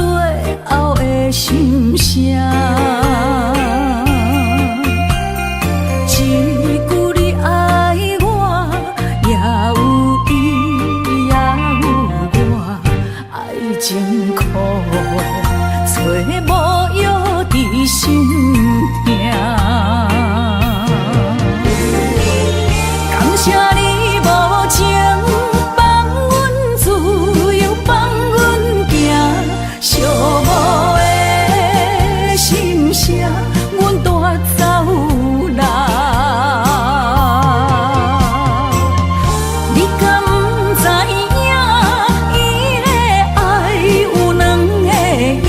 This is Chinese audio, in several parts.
最后的心声。一句你爱我，也有伊，也有我，爱情苦，找无药伫心痛。感谢你无情，放阮自由，放阮行，寂寞的心声，阮带走啦。你敢不知影，伊的爱有两个影，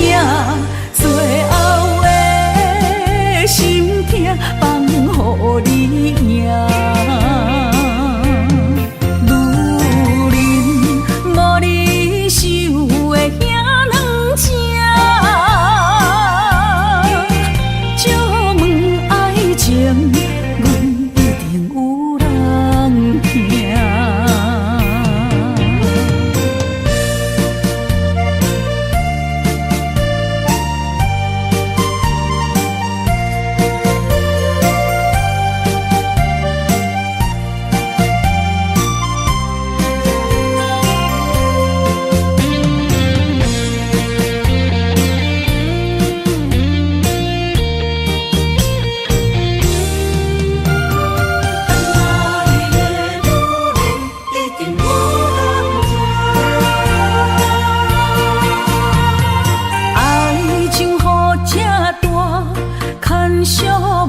最后的心痛放予你赢。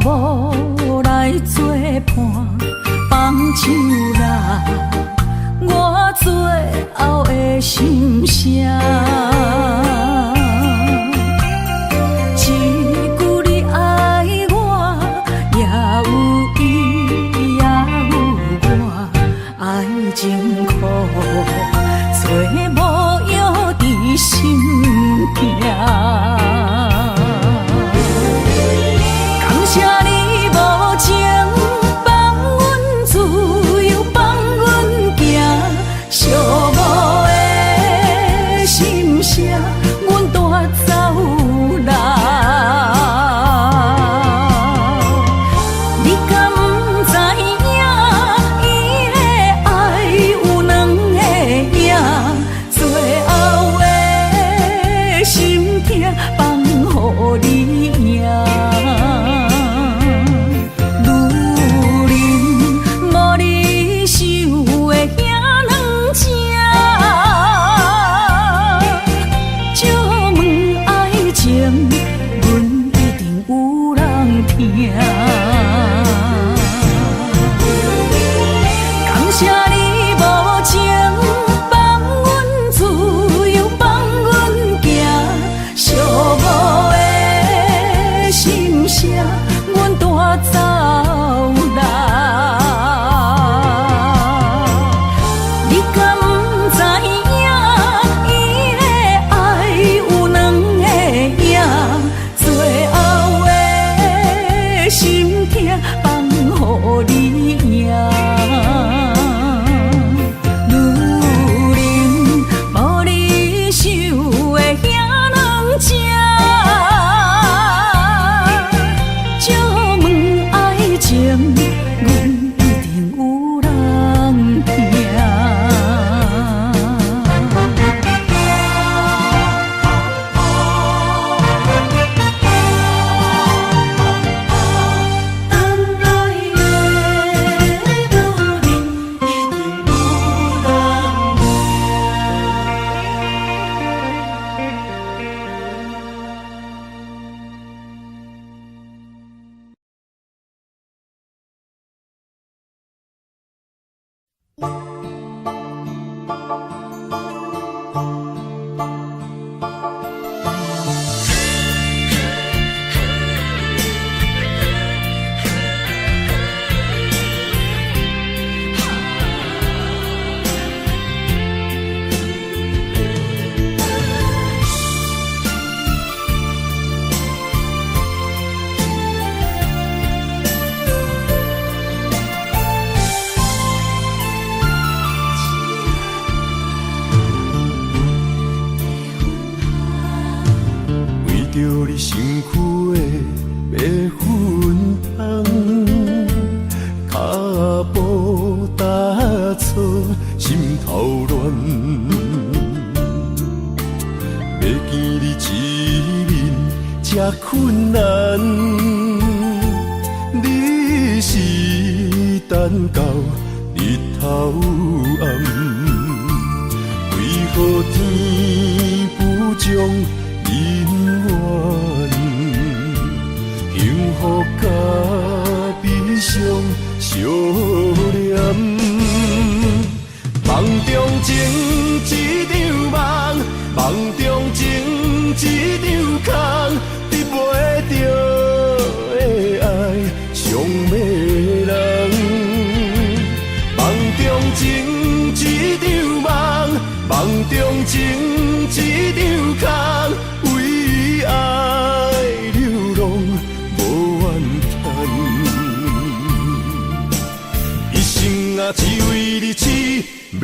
无来作伴，放手啦，我最后的心声。一句你爱我，也有伊，也有我，爱情苦，找无药伫心痛。我着你身躯的白粉香，脚步踏错，心头乱。要见你一面这困难，你是等到日头暗，为何天不将姻缘幸福甲悲伤相连？梦中情一场梦，梦中情一场空，得袂着的爱上迷人。梦中情一场梦，梦中情一场空，为爱流浪无怨叹，一生啊只为你痴迷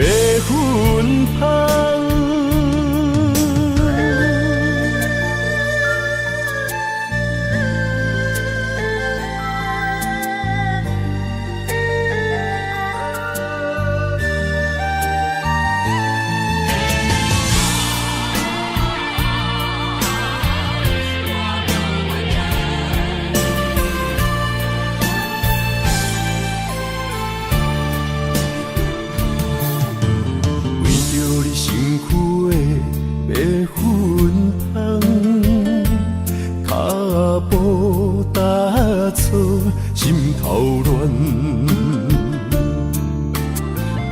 粉香。心头乱，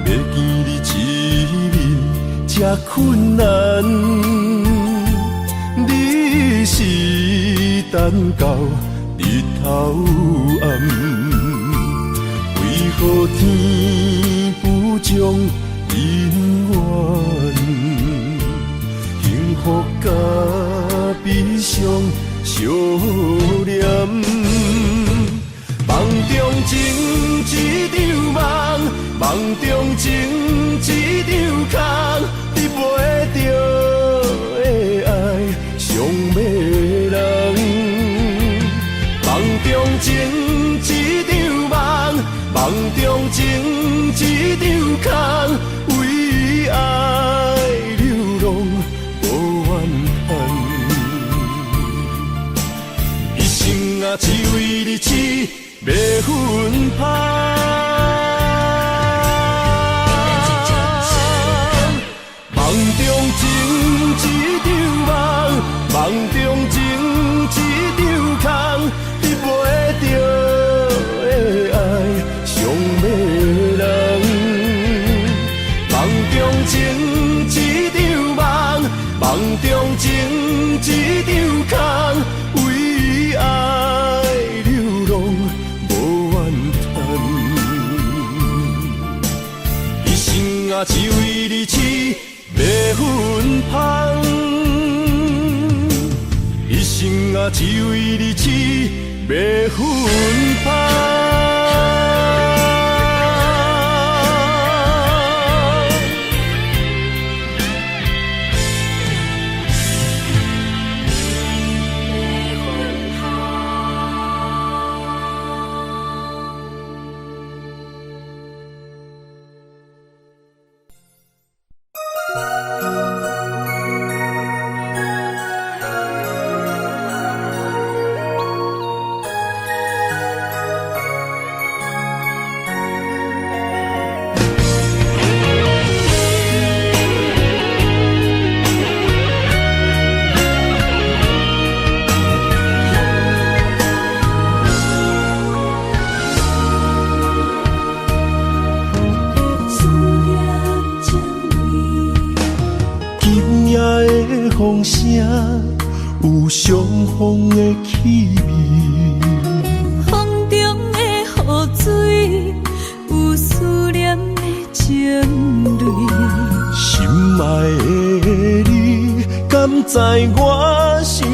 要见你一面这困难，你是等到日头暗，为何天不将姻缘幸福甲悲伤相连？梦中情一场梦，梦中情一场空，得袂着的爱上迷人。梦中情一场梦，梦中情一场空，为爱流浪无怨叹，一生啊只为你痴迷粉香。梦中情一场梦，梦中情一场空，得袂着的爱上迷人。梦中情一场梦，梦中情一场空，为爱流浪无怨叹，一生啊只为你痴迷粉香，一生啊只为你痴迷粉香。风声有相逢的气味，风中的雨水有思念的情泪。心爱的你，敢知我想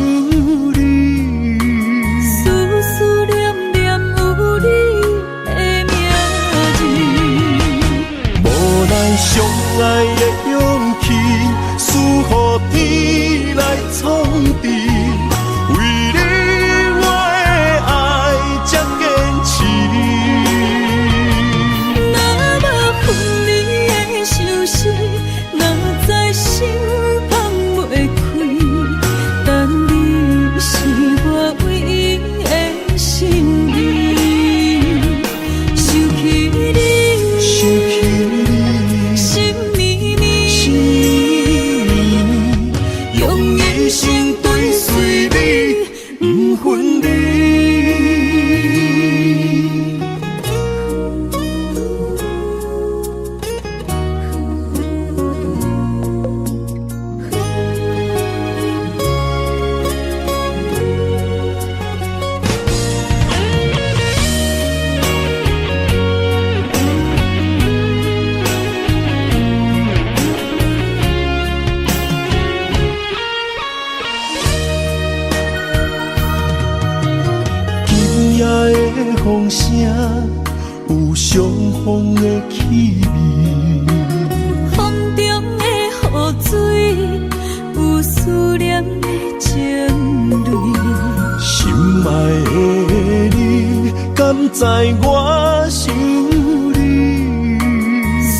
你？思思念念有你的名字，无奈相爱的勇气，输予天来创治。一生追随你，不分离。风声有相逢的气味，风中的雨水有思念的情泪。心爱的你，敢知我想你？思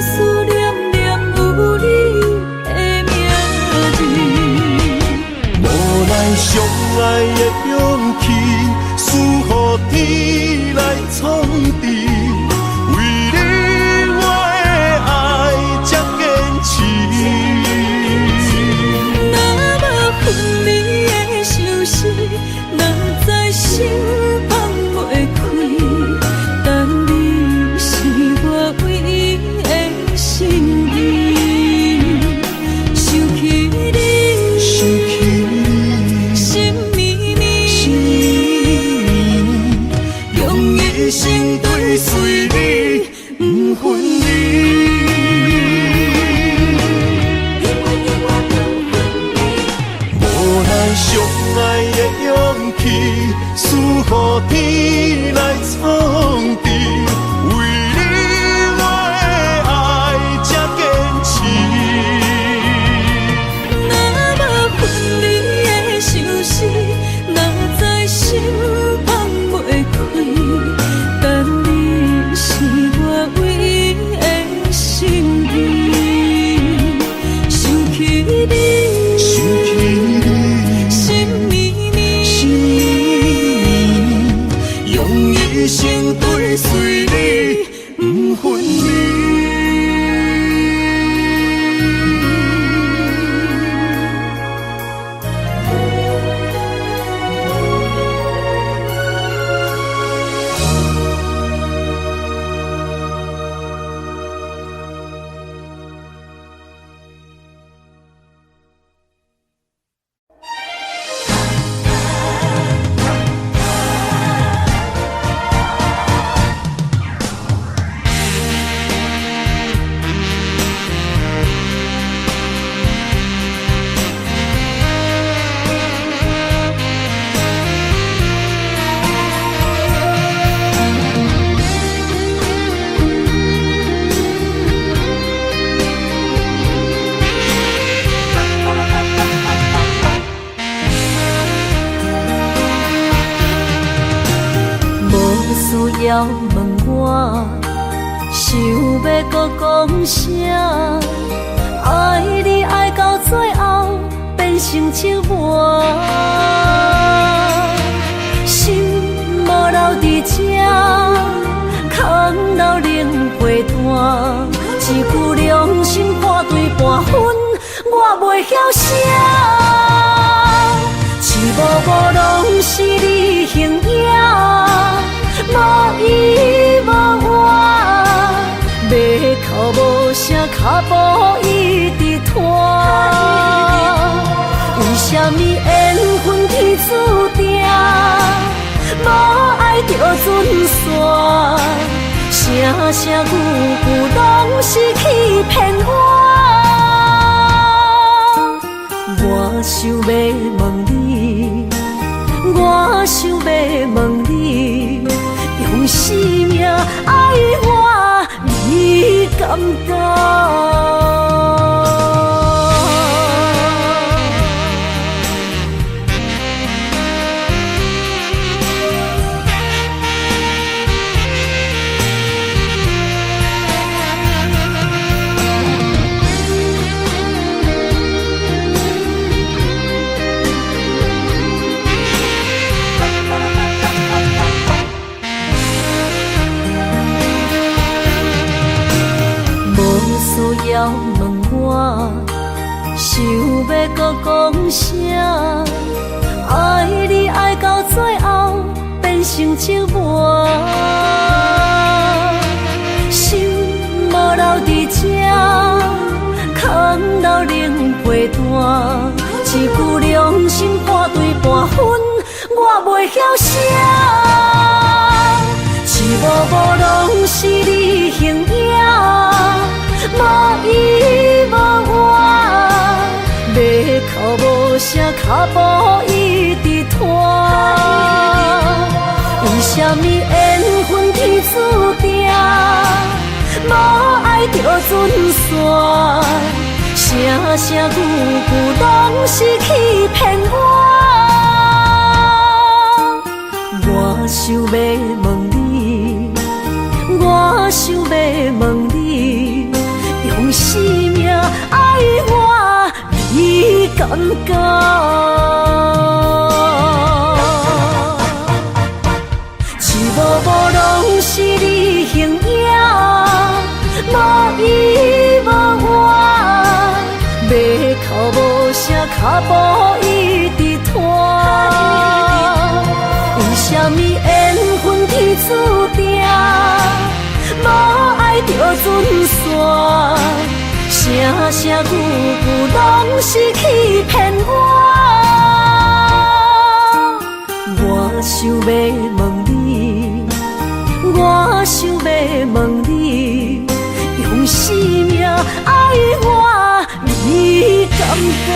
思念念有你的名字，无奈相爱的勇气。赐予天来创治，为你我的爱才坚持。若无分离的相思，哪知心放袂开。但你是我唯一的心意，想起你，想起你，心绵绵。一生追随你，不分离。无奈相爱的勇气，赐予天来创治，为你我的爱才坚持。若无分离的相思，哪知心放袂开。但你是我唯一的心意，想起你，想起你，心绵绵，用一生追随你，不分离。需要问我，想要搁讲啥？爱你爱到最后变成寂寞，心无留伫这，空留冷陪伴。一句良心半对半分，我袂晓写。一幕幕拢是你形影。无依无我，要哭无声，脚步一直拖。为什么缘分天注定，无爱就准线？声声句句拢是欺骗我。我想要问你，我想要问你。用生命爱我，你敢当？声，爱你爱到最后变成寂寞，心无留伫这，空留冷陪伴，一句良心半对半分，我袂晓写。一幕幕拢是你形影，无依无我，要哭无声，脚步一直拖。为什么缘分天注定，无爱就准线，声声句句拢是欺骗我。我想要问你，我想要问你，用生命爱我，你敢讲？一幕幕拢是你形影，无依无我，要哭无声，脚步一直拖。为什么缘分天注定，无爱就准线，声声句句拢是欺骗我。我想要问你，我想要问你，用生命爱我，你敢讲？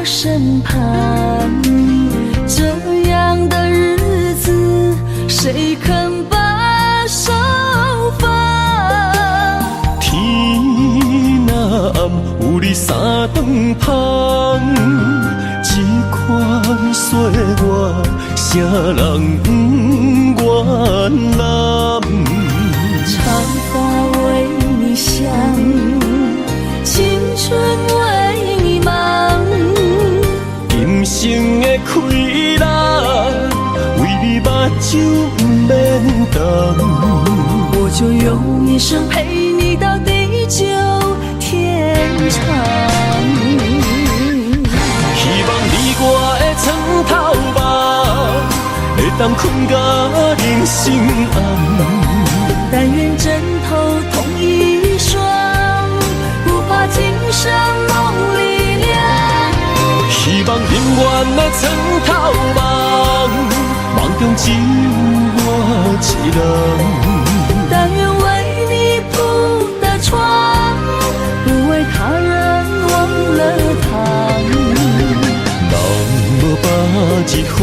身旁，这样的日子谁肯把手放？天若暗，有你三顿香，这款岁月，谁人不原谅？长发为你香，青春为你忙。今生的快乐，为你目睭不免干。我就用一生陪你到地久天长。希望你我的床头梦，会当困到人生暗。但愿枕头同一双，不怕今生梦里凉。希望永远的床头梦，梦中只有我一人。但愿为你铺的床，不为他人忘了糖。人无百日好，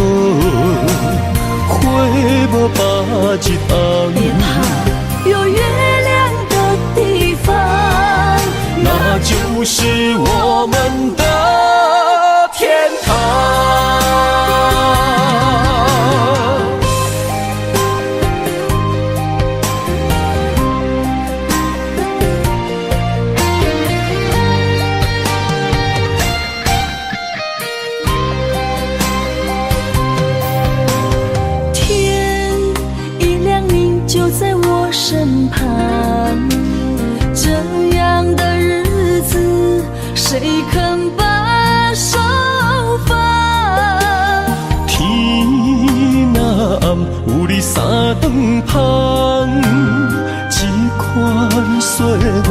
花无百日红。别怕有月亮的地方，那就是我们的天堂。天一亮你就在我身旁，这样的日子谁肯把手放？天若暗，有你三顿香，这款说我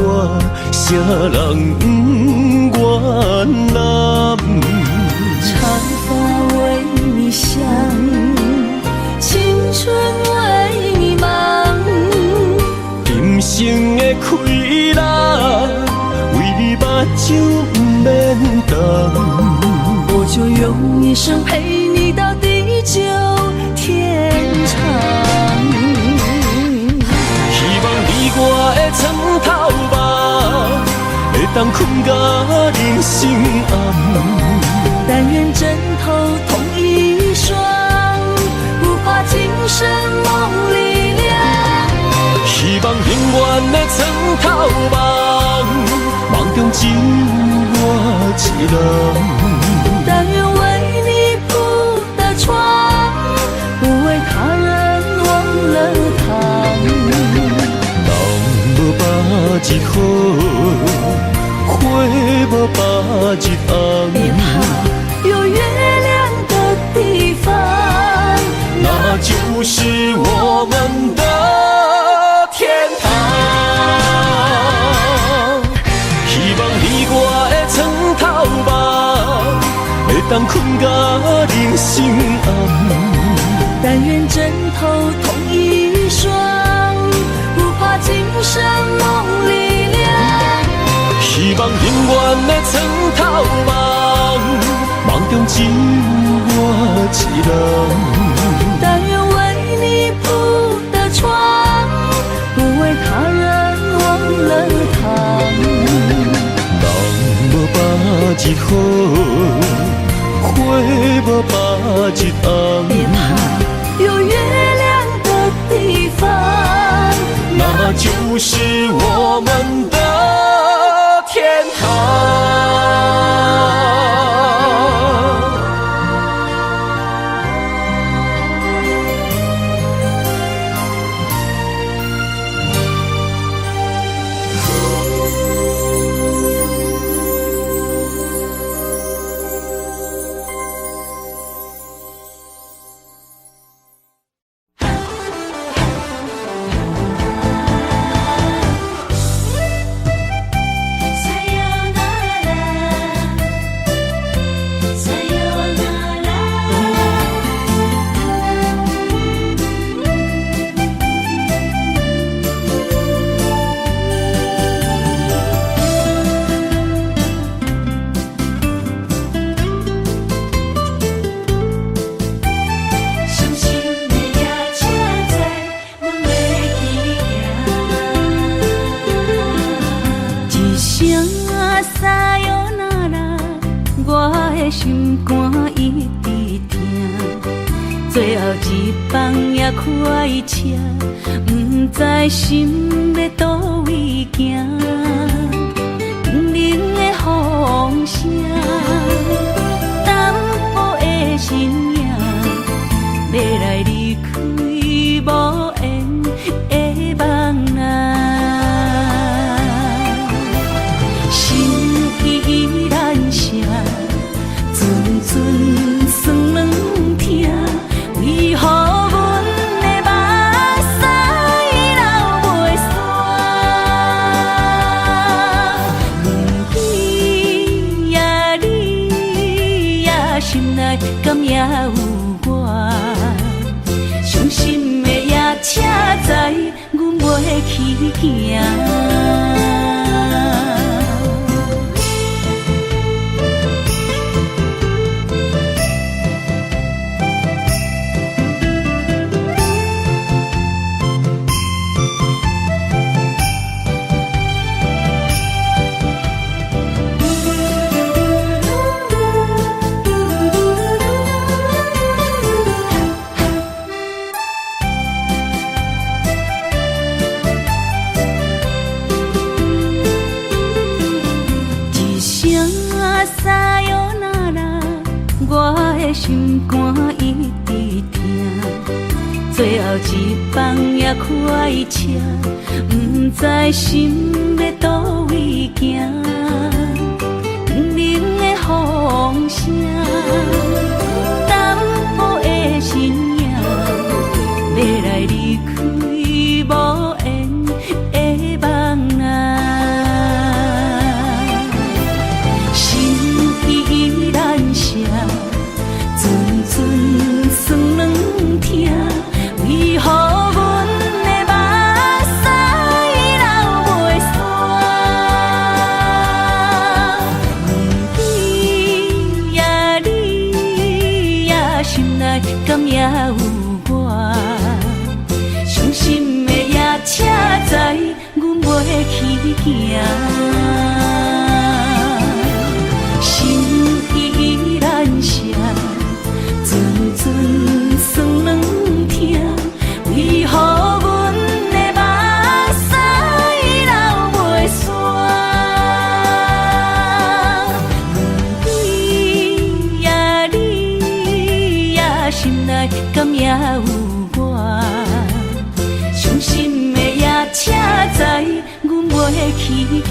啥人不愿揽？长发为你香，青春为你忙。今生的快乐，为你目睭不免干。我就用一生陪你到地久天长。希望你我的床头梦，会当困到人生暗。但愿枕头同一双，不怕今生梦里凉。希望永远的床头梦，梦中只有我一人。但愿为你铺的床，不为他人忘了躺。人无百日好，花无百日红。别怕有月亮的地方，那就是我们的天堂。希望你我的床头梦，会当困到人生暗。但愿枕头同一双，不怕今生梦里凉。希望永远的床头梦，梦中只有我一人。但愿为你铺的床，不为他人忘了躺。人无百日好，花无百日红。别怕有月亮的地方，那就是我们的天堂。心肝一直疼，最后一放也开车，不知心要倒位行。不能的风声，淡薄的身影，要来离开无缘的梦啊，心依然声。阵阵酸软疼，为何阮的目屎流袂煞？不知呀你呀心内敢也有我？伤心的夜车载，阮袂去行。心肝一直疼，最后一放也开车，不知心要倒位行。不能的风声，淡薄的身影，要来离开无缘的梦。也有我。伤心的夜车载，阮袂去行。心依然伤，阵阵酸软痛，为何阮的目屎流袂煞？你呀你呀，心内敢也有我？伤心的夜车载，阮袂去行。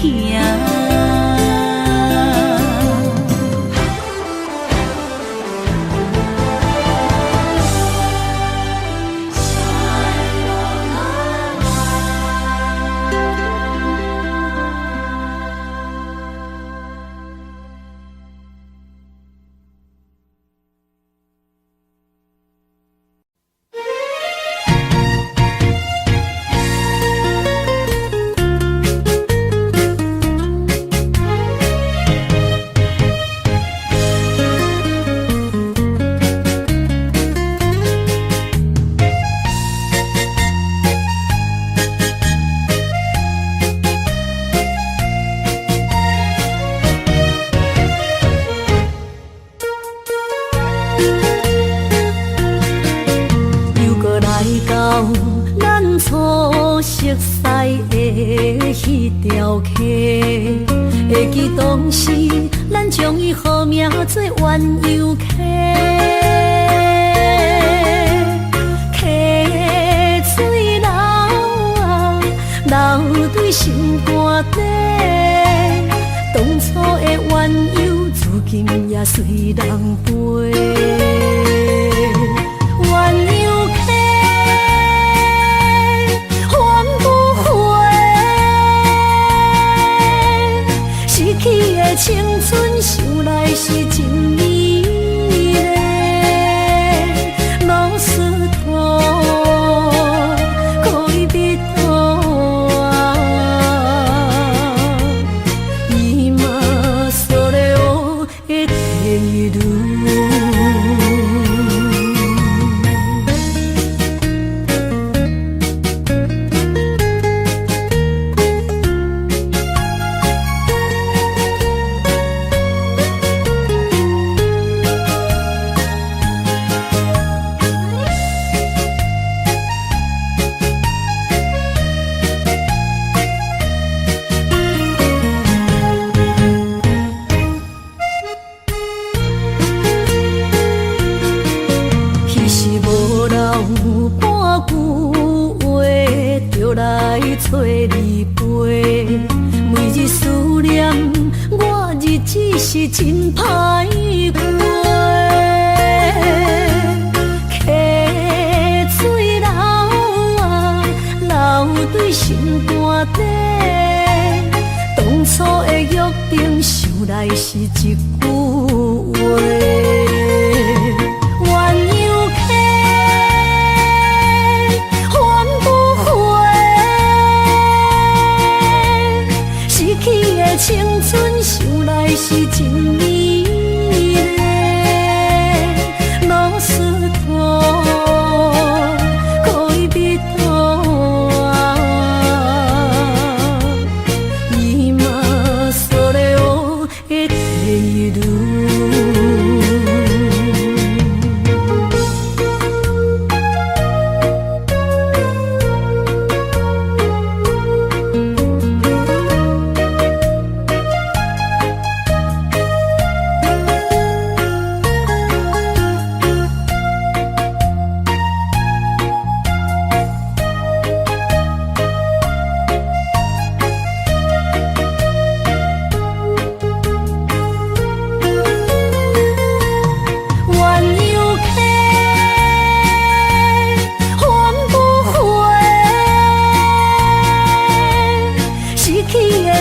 会记当时，咱将伊号名做鸳鸯溪，溪水流啊，流对心肝底。当初的鸳鸯，至今也随人陪。鸳鸯溪。青春想来是真美丽，老师徒可以彼途啊，伊嘛所了的地路。找你陪，每日思念，我日子是真歹过。溪水流啊，流对心肝底。当初的约定，想来是一句话。青春想来是真美丽，老师徒可以彼途啊，伊嘛所了的地路。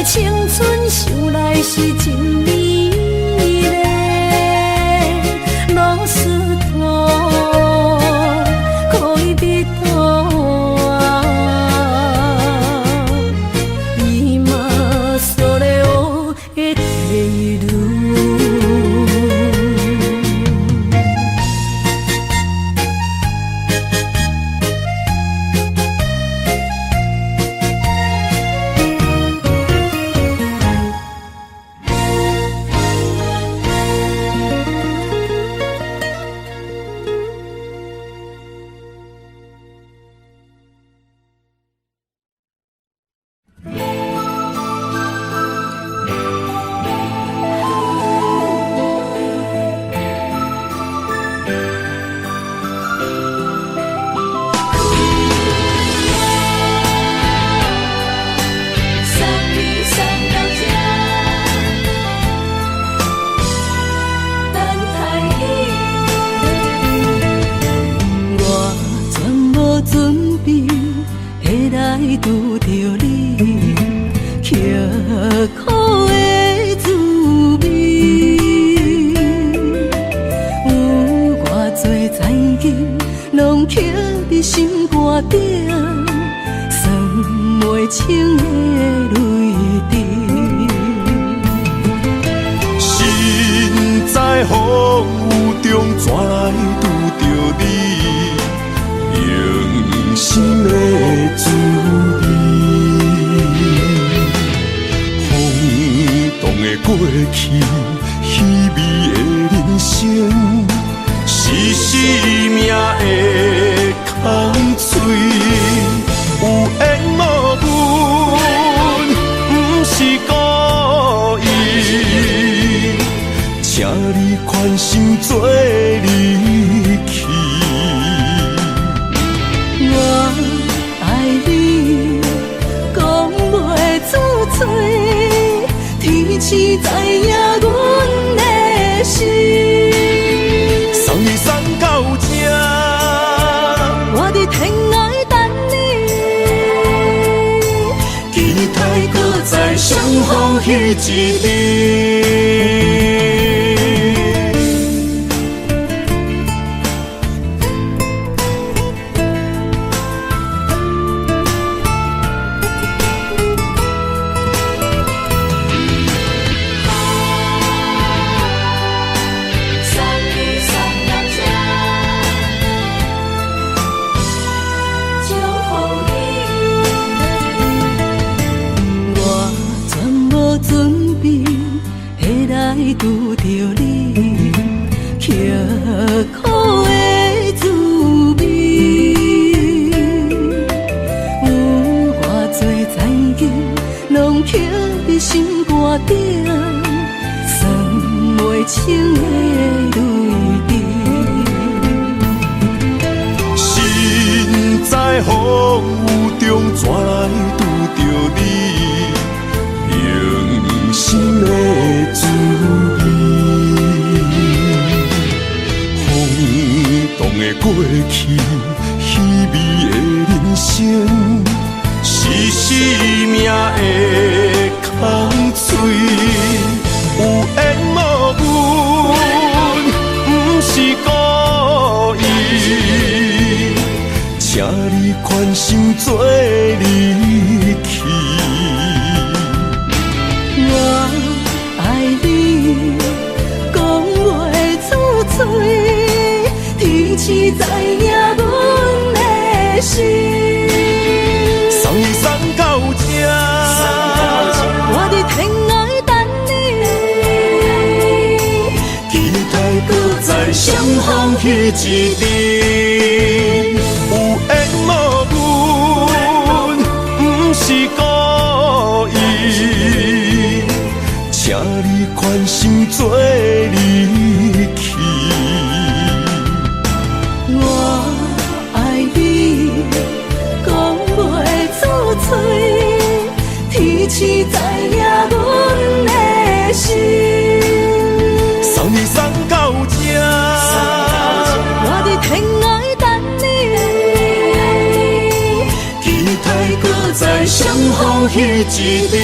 青春想来是真美丽，老师徒可以彼途啊，伊嘛所了的地路。拄着你，刻苦的滋味。有偌多残景，拢刻伫心肝顶，算袂清的泪滴。心在风雨中，怎来拄着你？用心的滋味，轰动的过去，稀微的人生，是生命的空嘴，有缘无分，不是故意，请你宽心做离去。我爱你，讲袂出嘴，天赐知影阮的心。送你送到这，我伫天涯等你，期待搁再相逢彼一日。拄着你，刻苦的滋味。有偌多残景，拢刻伫心肝顶，算袂清的泪滴。心在风雨中，怎来拄着你？用心的滋味，轰动的过去，稀微的人生，是生命的空嘴，有缘无分，不是故意，请你宽心做离去。我爱你，讲袂出嘴，天赐知影阮的心。送你送到这，我伫天涯等你，期待搁再相逢彼一日。有缘无分，不是故意，请你宽心做离去。我爱你，讲袂出嘴，天赐知影阮的心。送你送到这，我伫天涯等你，期待搁再相逢彼一日。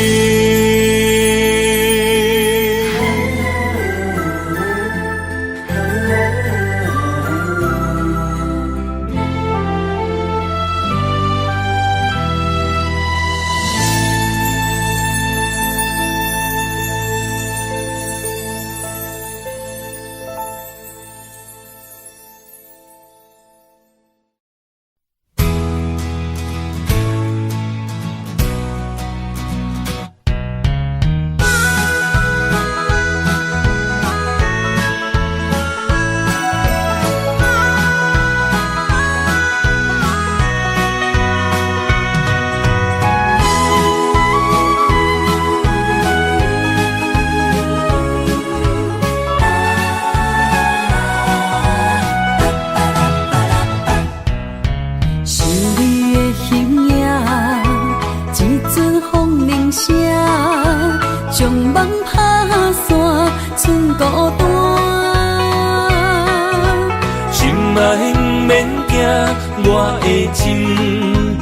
我的心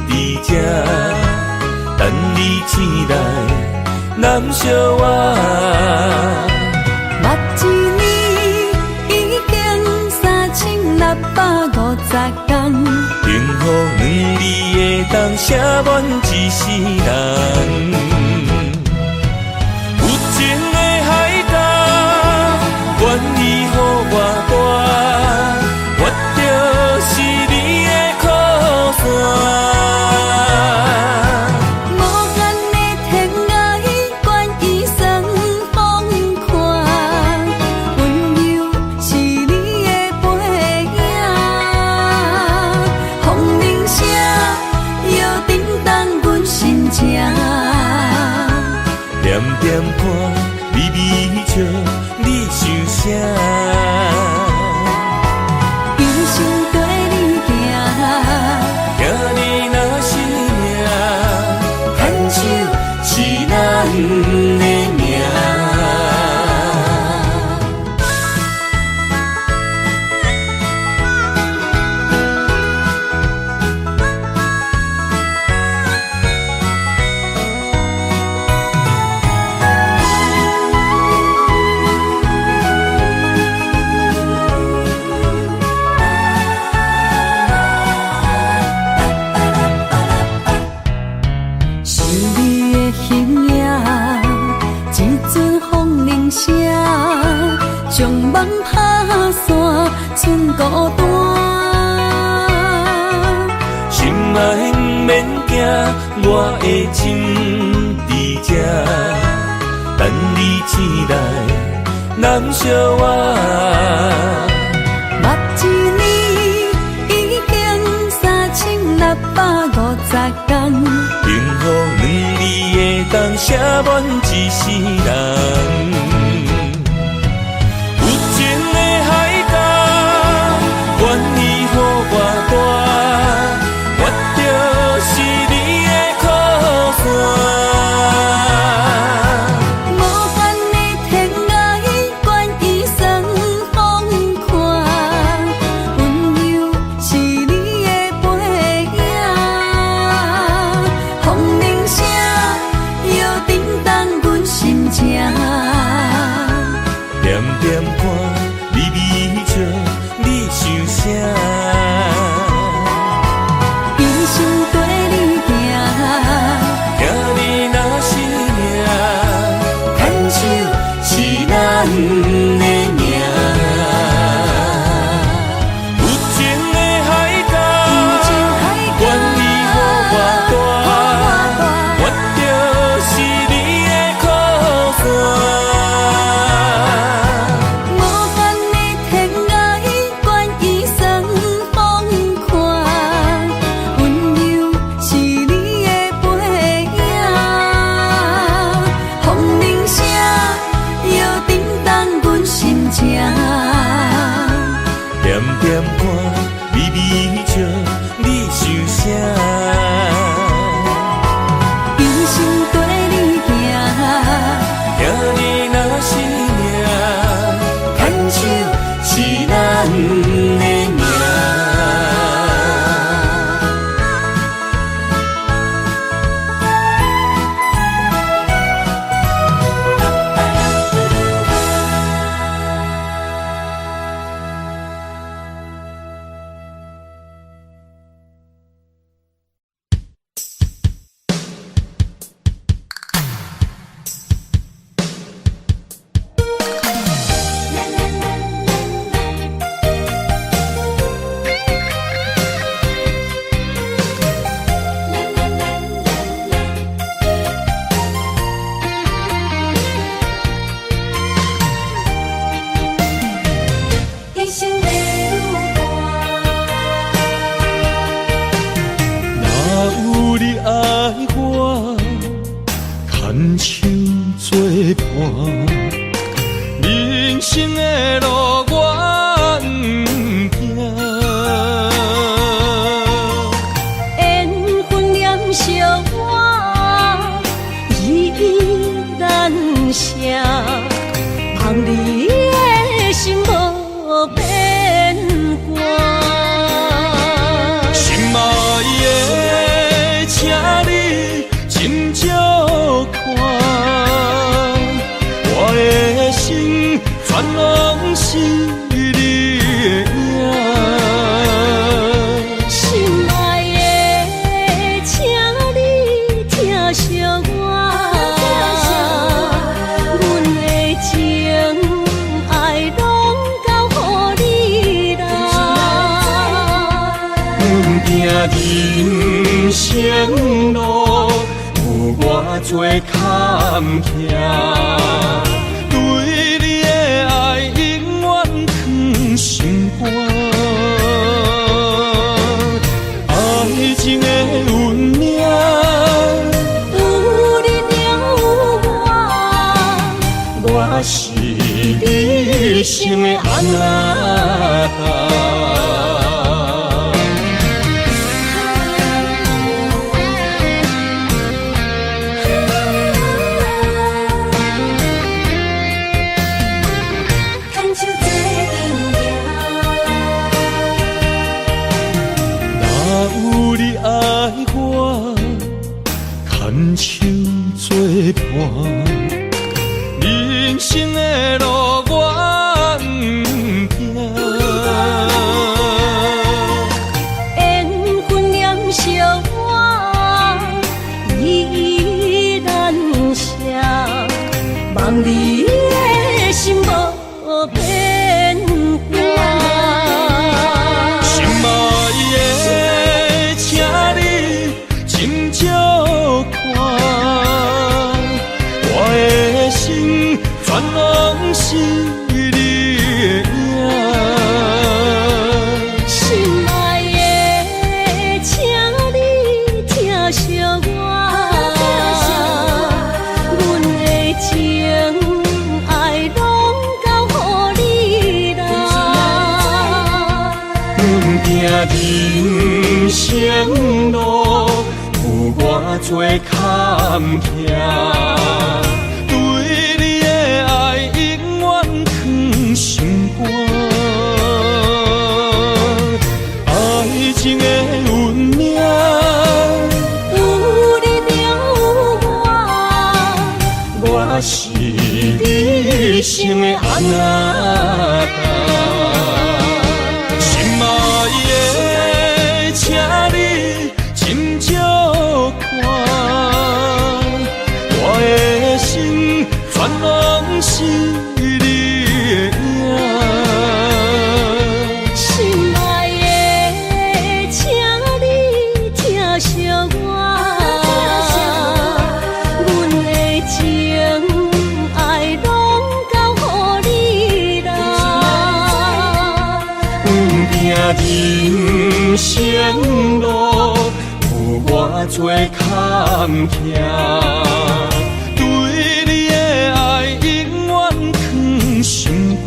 伫这，醒来难相偎。目一年已经3650天，幸福两字会当写满一世人。有情的海角，愿意予我大，我就是你的靠山。无限的天涯，愿意算疯狂，温柔是你的背影，风铃声摇叮当阮心情。点点看，微微笑，你想啥？一生跟你行，行你若是命，牵手是咱的命。是你的形影，一阵风铃声，将梦打散，剩孤单。心爱不免惊，我的心伫这，等你醒来难相偎。目一年已经3650天，幸福两字会当写满一世人。有情的海角，愿意予我大，我就是你的靠山。无限的天涯，愿意算疯狂，温柔是你的背影，风铃声摇叮当阮心情。点点看，微微笑，你想啥？一生跟你行，行你若是命，牵手是咱的命。有情的海角，愿意予我大，我就是你的靠山。无限的天涯，愿意算疯狂，温柔是你的背影，风铃声摇叮当阮心情。点点看，微微笑，你想啥？一生跟你行，行你若是命，牵手是咱的命。一生的路若有你爱我，牵手作伴，人生的路我不惊。缘分念相我，依依难舍，望你的心无变卦。心爱的，请你斟酌全拢是你的影。心爱的，请你疼惜我，阮的情爱拢交予你啦。阮行人生路有偌多坎坷，对你的爱永远藏心肝。爱情的运命，有你才有我，我是你生的安那。牵手作伴，人生的路我不行。缘分念惜我，依然写，望你的心无变化。心爱的，请你斟酌看，我的心全拢是你的影。心爱的，请你疼惜我，阮的情爱拢交予你啦。阮行人生路有偌多坎坷，对你的爱永远藏心肝。爱情的运命，有你才有我，我是你生的安那。心爱的，请你斟酌看，我的心全拢是你的影。心爱的，请你疼惜我，阮的情爱拢交予你啦。人生路有偌多坎坷，对你的爱永远藏心肝。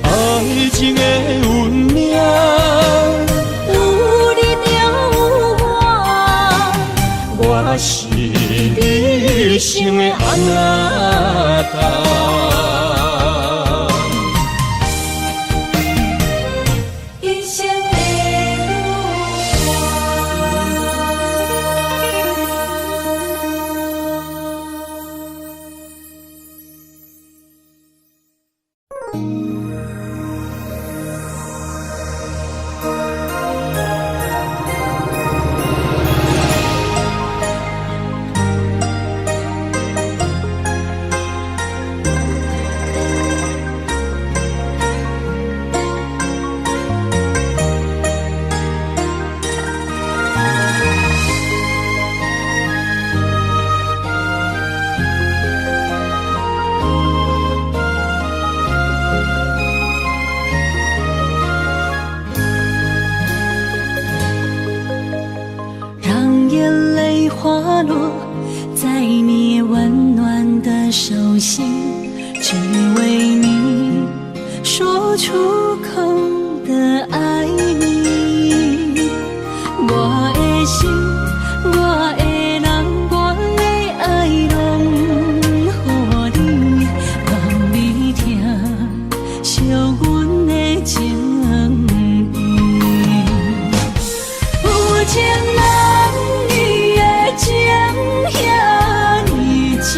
爱情的运命，有你才有我，我是你生的安那。一生的让眼泪滑落在你温暖的手心，只为你说出口的爱你。我的心，我的人，我的爱拢予你，望你疼惜阮的情意。有情人你的情遐尼深，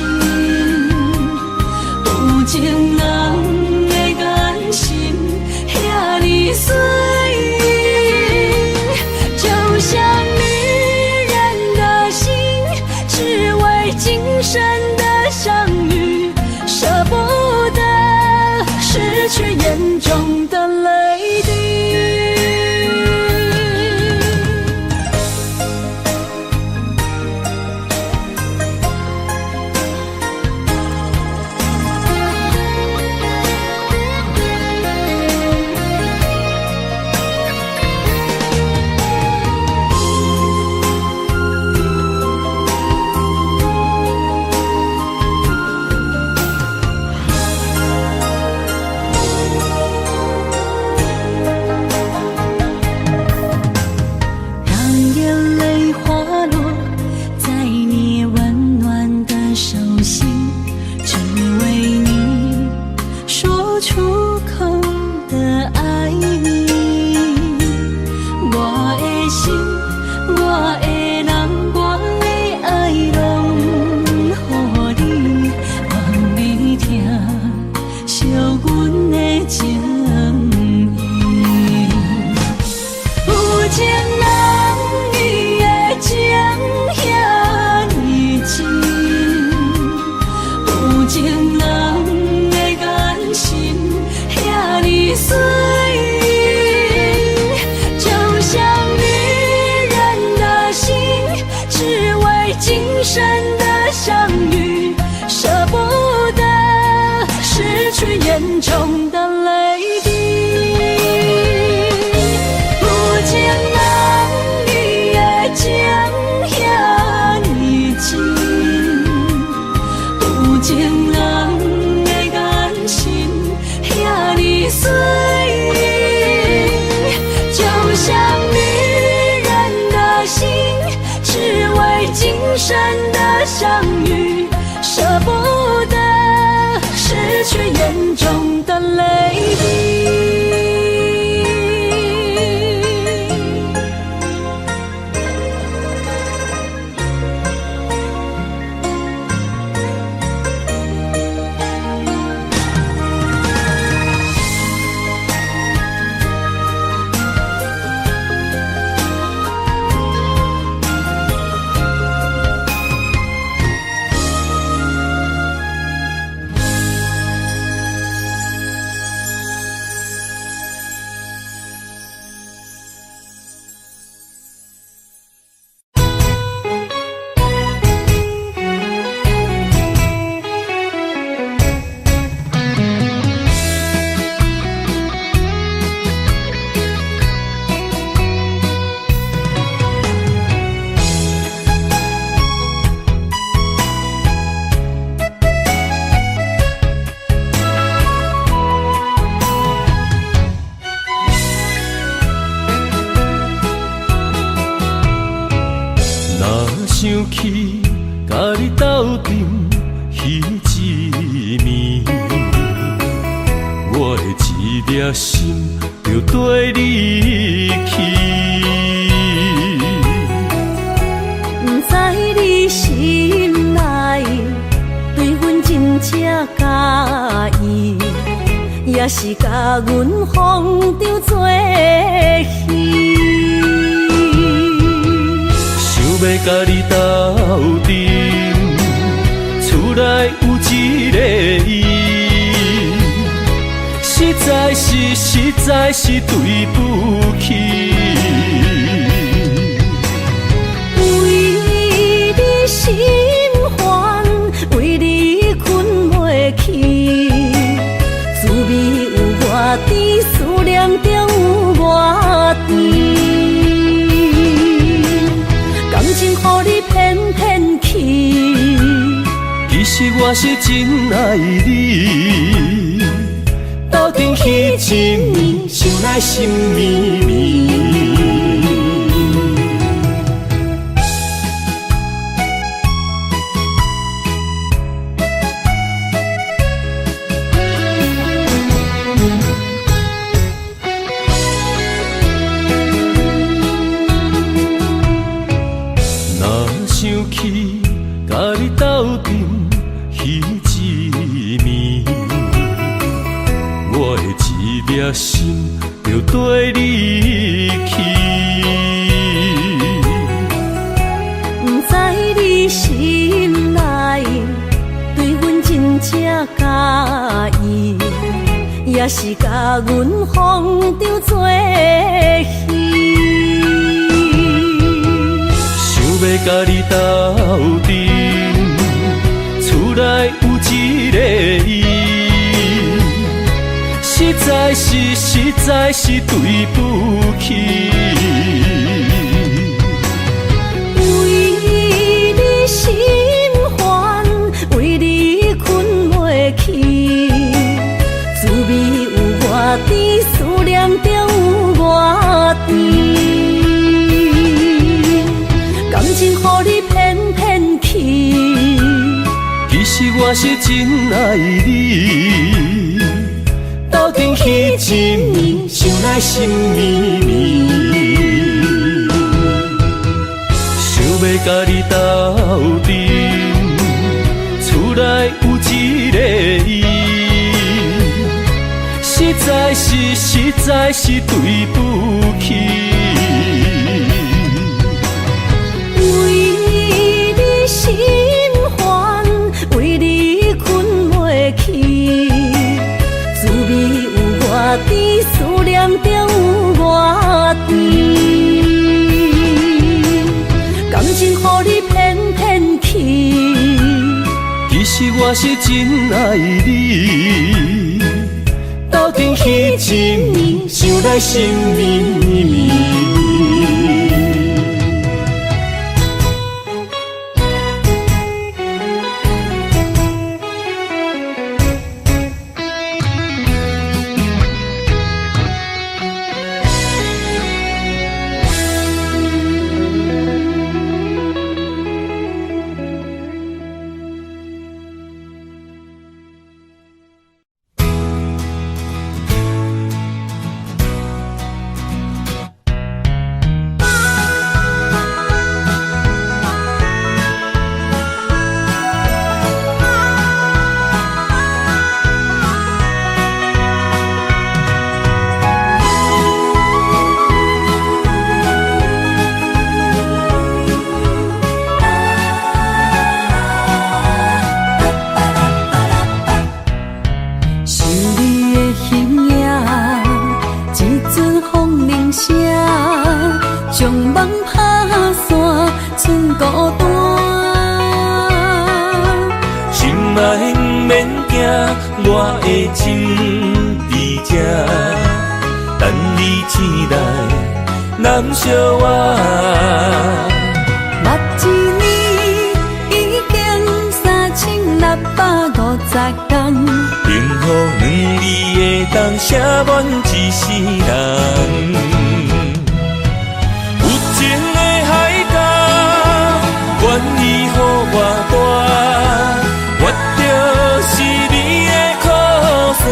情人的眼神遐尼水，就像女人的心，只为今生的相遇，舍不得失去眼中的泪滴。眼中的泪滴，有情人你的情遐尼深，有情人的眼神遐尼水，就像女人的心，只为今生的相遇，舍不得失去眼中的泪滴。想起甲你斗阵彼一暝，我的一粒心就跟你去。不知你心内对阮真正介意，也是甲阮放张做戏。要甲你斗阵，厝内有一个伊，实在是对不起。为你心烦，为你困袂去，滋味有偌甜，思念中有偌甜。感情予你骗骗去，其实我是真爱你，斗阵彼一暝，想来心绵绵。想起甲你斗阵彼一暝，也心就跟你去。不知你心内对阮真正介意，也是甲阮放着做戏。想要甲你斗阵，厝内有一个伊，实在是对不起。为你心烦，为你困袂去，滋味有偌甜，思念就有偌甜。感情予你骗骗去，其实我是真爱你，斗阵彼一暝，想来心绵绵。想要甲你斗阵，厝内有一个伊，实在是对不起。为你心烦，为你困袂去，滋味有偌甜，思念就有偌甜。感情予你骗骗去，其实我是真爱你，斗阵彼一暝，想来心绵绵。我的心伫这，等你醒来，难相我。目一年已经3650天，幸福两字的当写满一世人。有情的海角，愿意予我大，我就是你的靠山。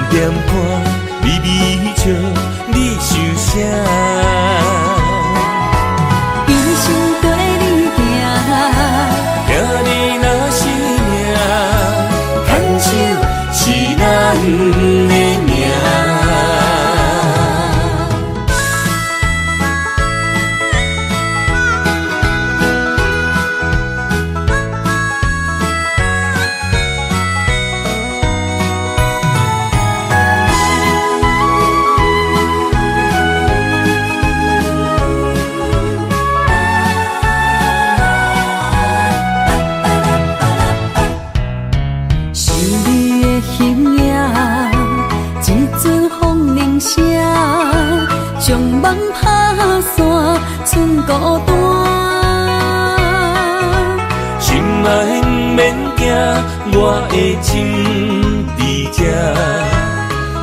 点看，微微笑，你想啥？一生跟你行，行你若是命，牵手是咱的命。将梦拍散，剩孤单。心爱免惊，我的情伫这，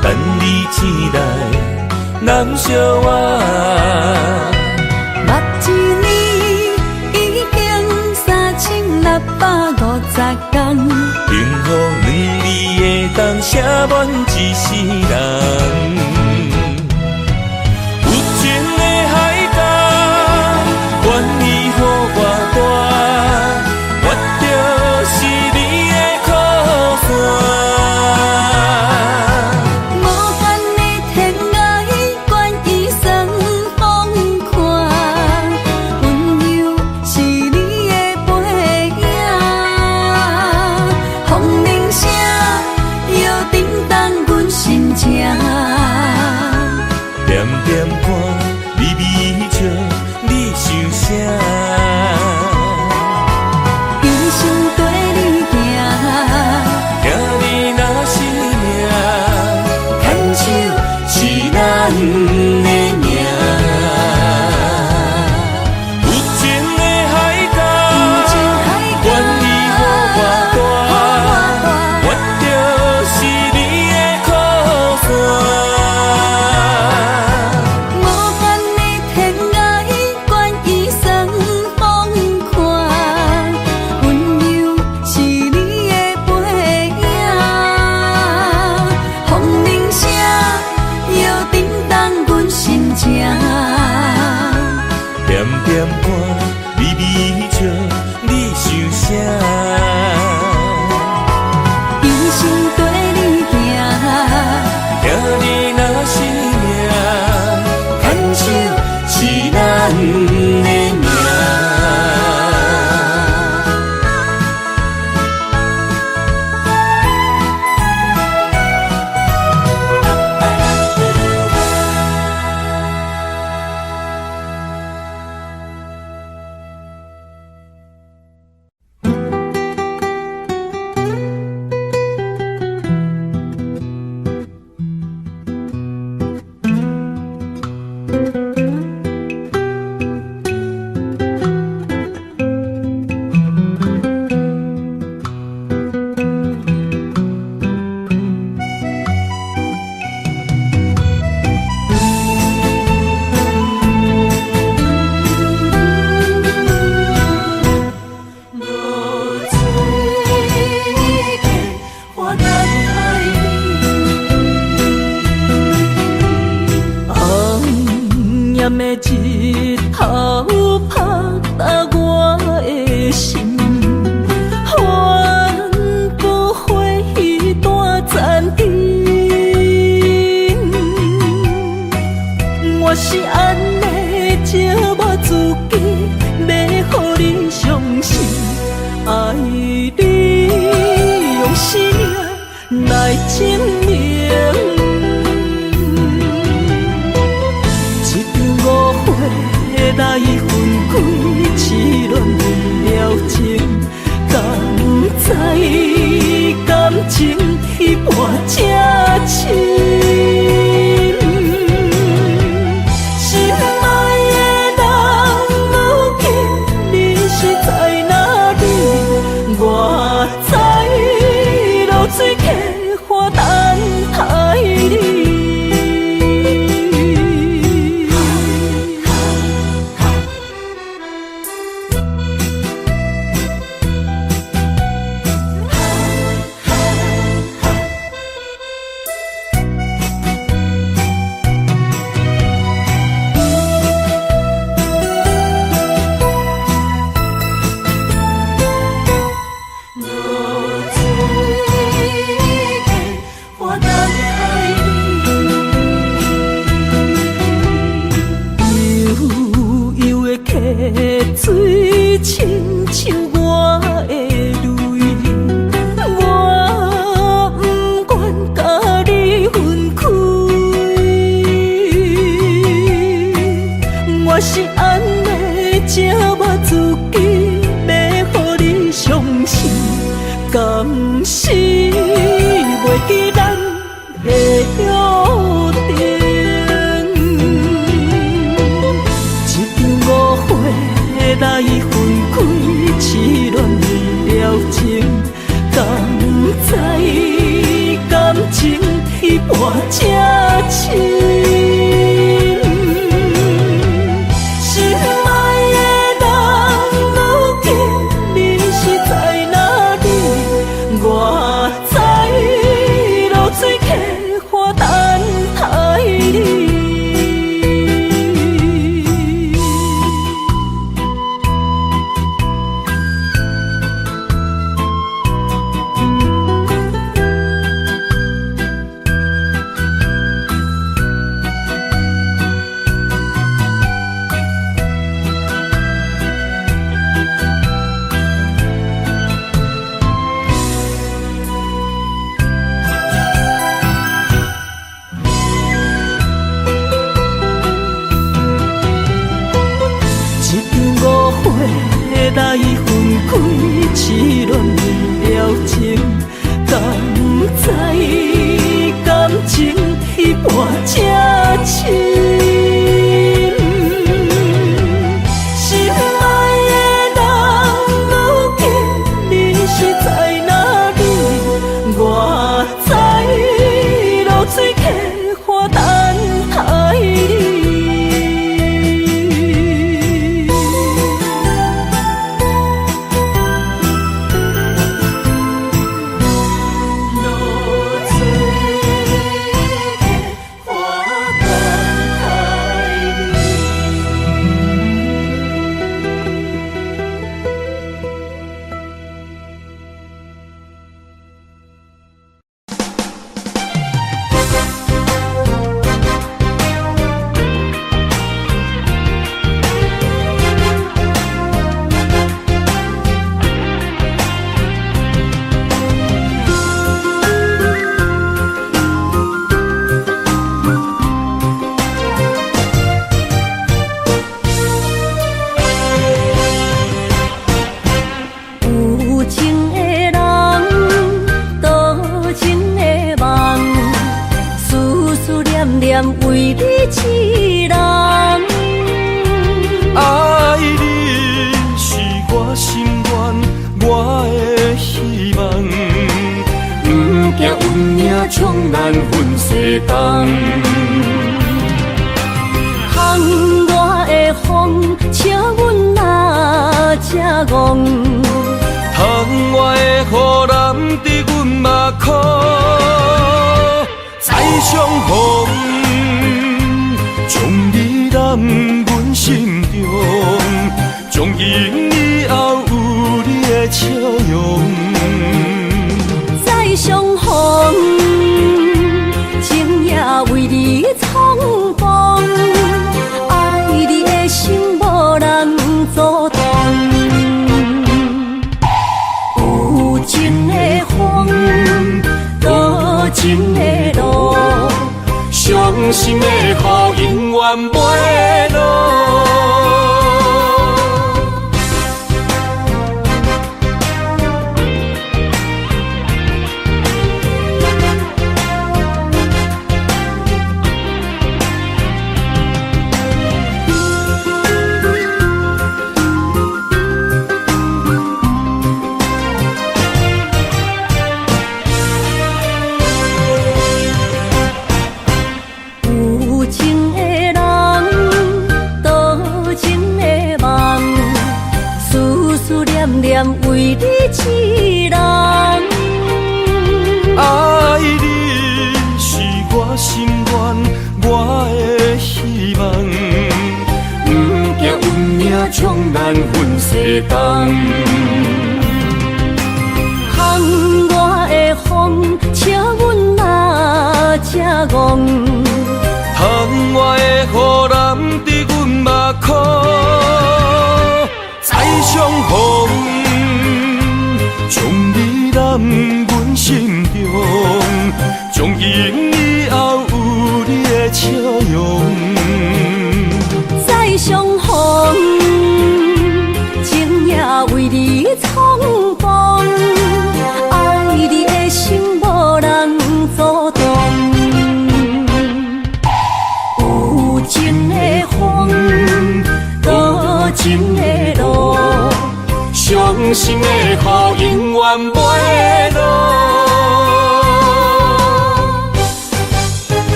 等你醒来，难相我。目一年已经3650天。写满一世人。有情的海角，愿意予我大，我就是你的靠山。无限的天涯，愿意送风看，温柔是你的背影，风铃声摇叮当阮心情。点点歌，微微笑，你想啥？一生跟你行，行你若是命，牵手是咱的命。有情的海角，愿意予我大，我就是你的靠山。无限的天涯，愿意送风看，温柔是你的背影，风铃声摇叮当阮心情。点点歌，微微笑，你想啥？一生跟你行，行你若是命，牵手是咱的命。一头拍打我的心，换不回一段暂停。我是安尼折磨自己，要予你相信，爱你用生命来证明。来分开，痴恋了情，甘知感情一半才深。心爱的人，如今你是在哪里？我在流水客花等待你。分开，痴恋了情，敢知感情一半才深。心爱的人，如今你是在哪里？我知落水客花等待你。为你痴人，爱你是我心愿，我的希望。不惊运命冲咱分西东，窗外的风笑阮哪这戆，窗外的雨淋伫阮目眶，再相逢。将你揽阮心中，从今以后有你的笑容。再相逢，情也为你创风，爱你的心无人阻挡。有情的风，多情的路。伤心的雨永远袂落。为你痴人，爱你是我心愿，我的希望。不惊运命冲咱分西东，窗外的风笑阮哪这戆，窗外的雨淋伫阮目眶，再相逢。将你揽阮心中，从今以后有你的笑容。再相逢，情也为你创风，爱你的心无人阻挡。有情的风，多情的路。伤心的雨永远袂落，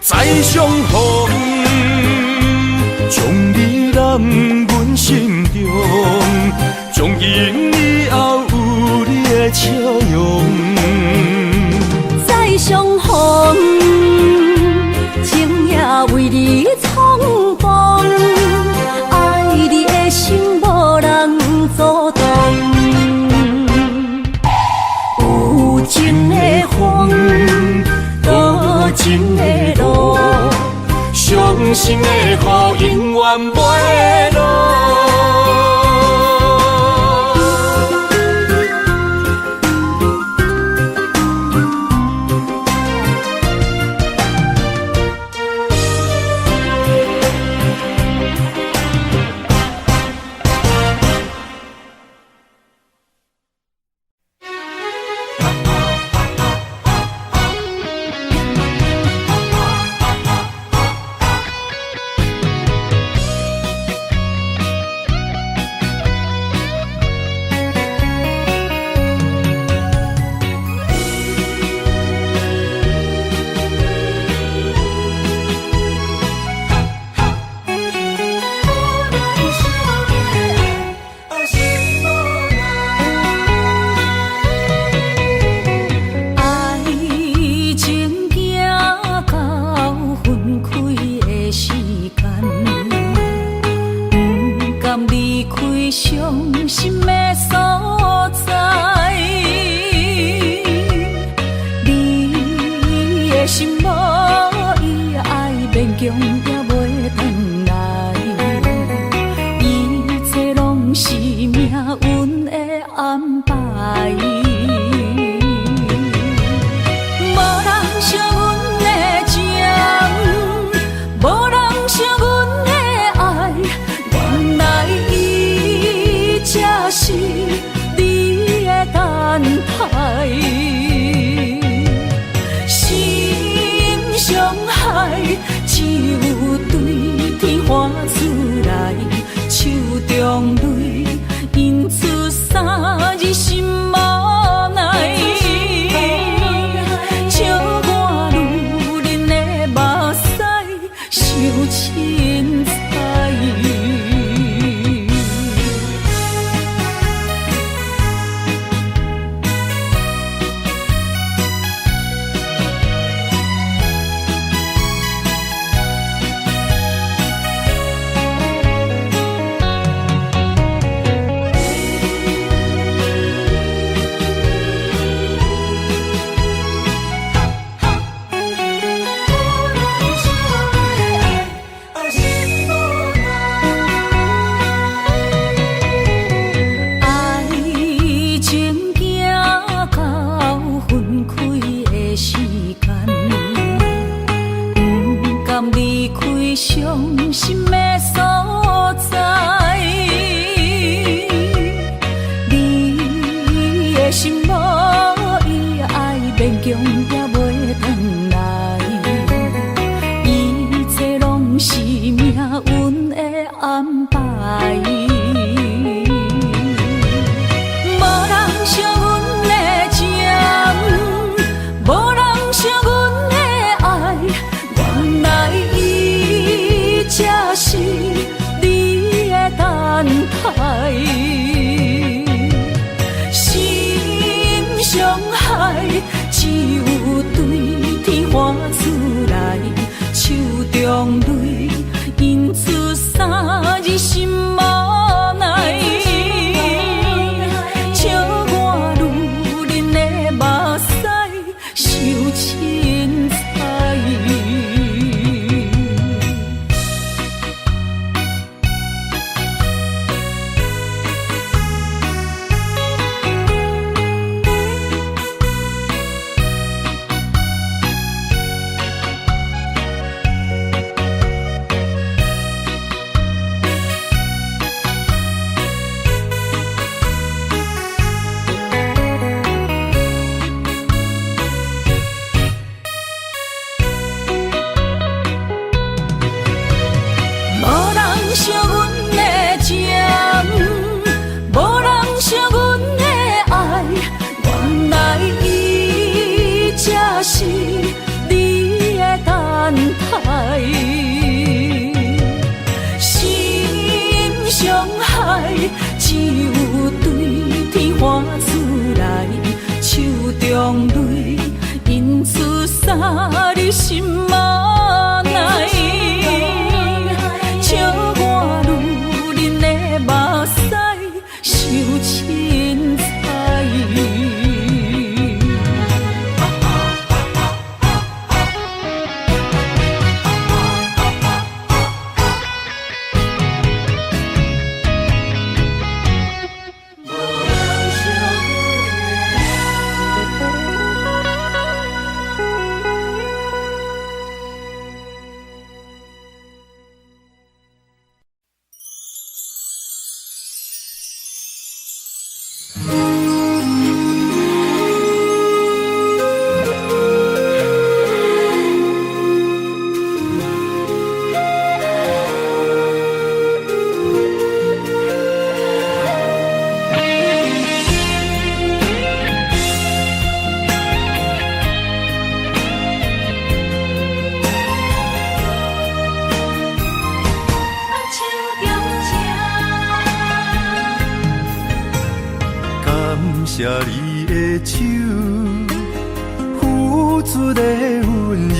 再相逢，将你揽阮心中，从今以后有你的笑容。再相逢，情也为你创风，爱你的心无人阻挡。有情的风，多情的路，伤心的雨永远袂落。命运的安排。无人惜阮的情，无人惜阮的爱，原来伊才是你的等待。心伤害只有对天花出来，手中泪印出三字心无奈。笑我女人的目屎受凊彩。伤心的所在，你的心无伊爱勉强也袂转来，一切拢是命运的安排。无人惜阮的情，无人惜阮的爱，原来才是你的等待。心伤害只有对天花出来，手中泪印出三字心无奈。笑我女人的目屎受凊彩。惜阮的情，无人惜阮的爱，原来伊才是你的等待。心伤害只有对天花出来，手中泪印出三字心无奈。笑我女人的目屎受凊彩。谢你的手，付出的温柔，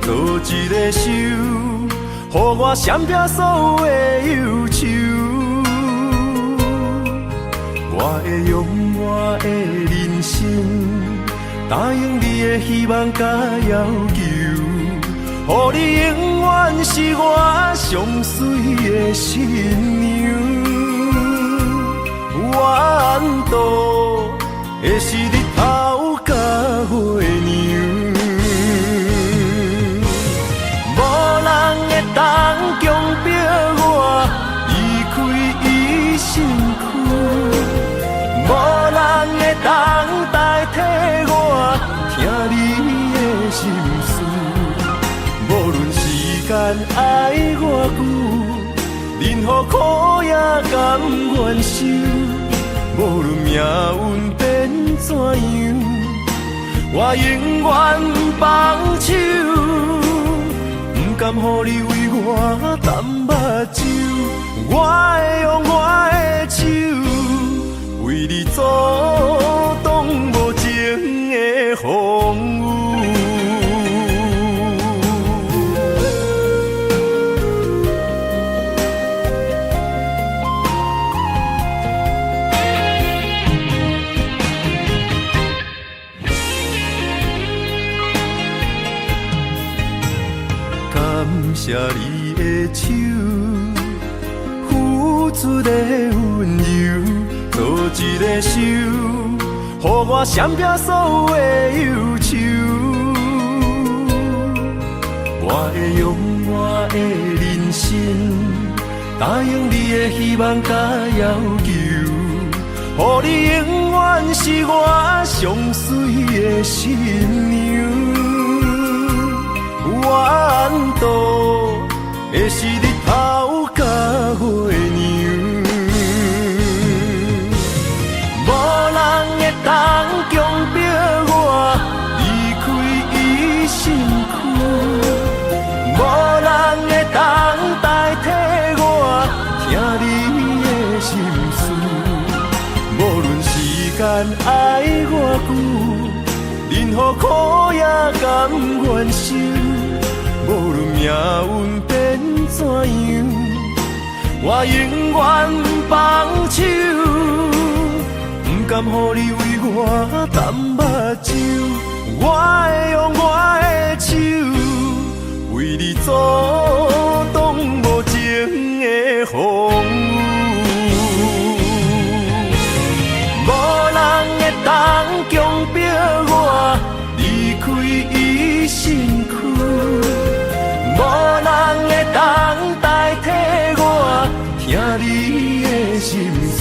做一个手，予我闪避所有的忧愁。我会用我的人生，答应你的希望甲要求，予你永远是我上水的新娘。度的是日头甲月亮，无人会当强迫我离开伊身躯，无人会当代替我听你的心事。无论时间爱我久，任何苦也甘愿受。无论命运变怎样，我永远放手，不甘予你为我淡目睭。我会用我的手，为你阻挡无情的风雨。感谢你的手，付出的温柔，做一个手，予我闪避所有的忧愁。我会用我的人生，答应你的希望甲要求，予你永远是我上水的新娘。缘度的是日头甲月亮，无人会当强迫我离开伊身躯，无人会当代替我听你的心事。无论时间爱我久，任何苦也甘愿受。无论命运变怎样，我永远放手，不甘予你为我淡目睭。我会用我的手，为你阻挡无情的风雨。无人会当强迫我离开伊身躯，无人会当代替我听你的心事。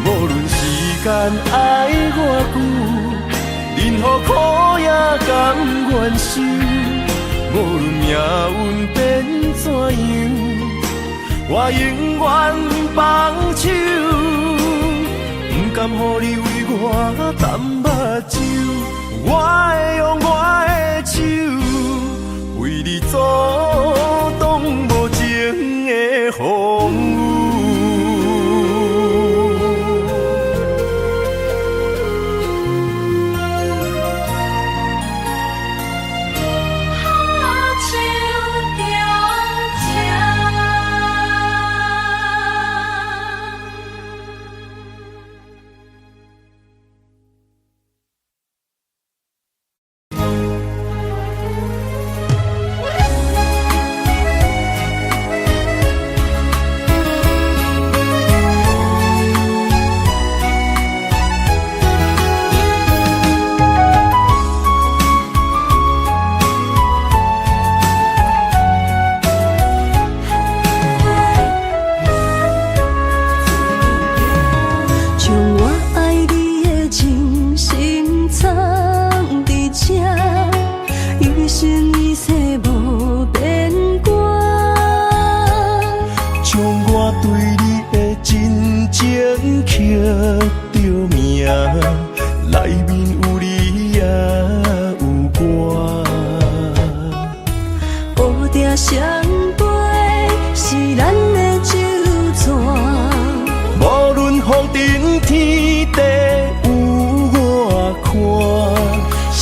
无论时间爱我久，任何苦也甘愿受。无论命运变怎样，我永远放手，不甘予你为我淡目睭。我会用我的手，为你阻挡无情的风雨。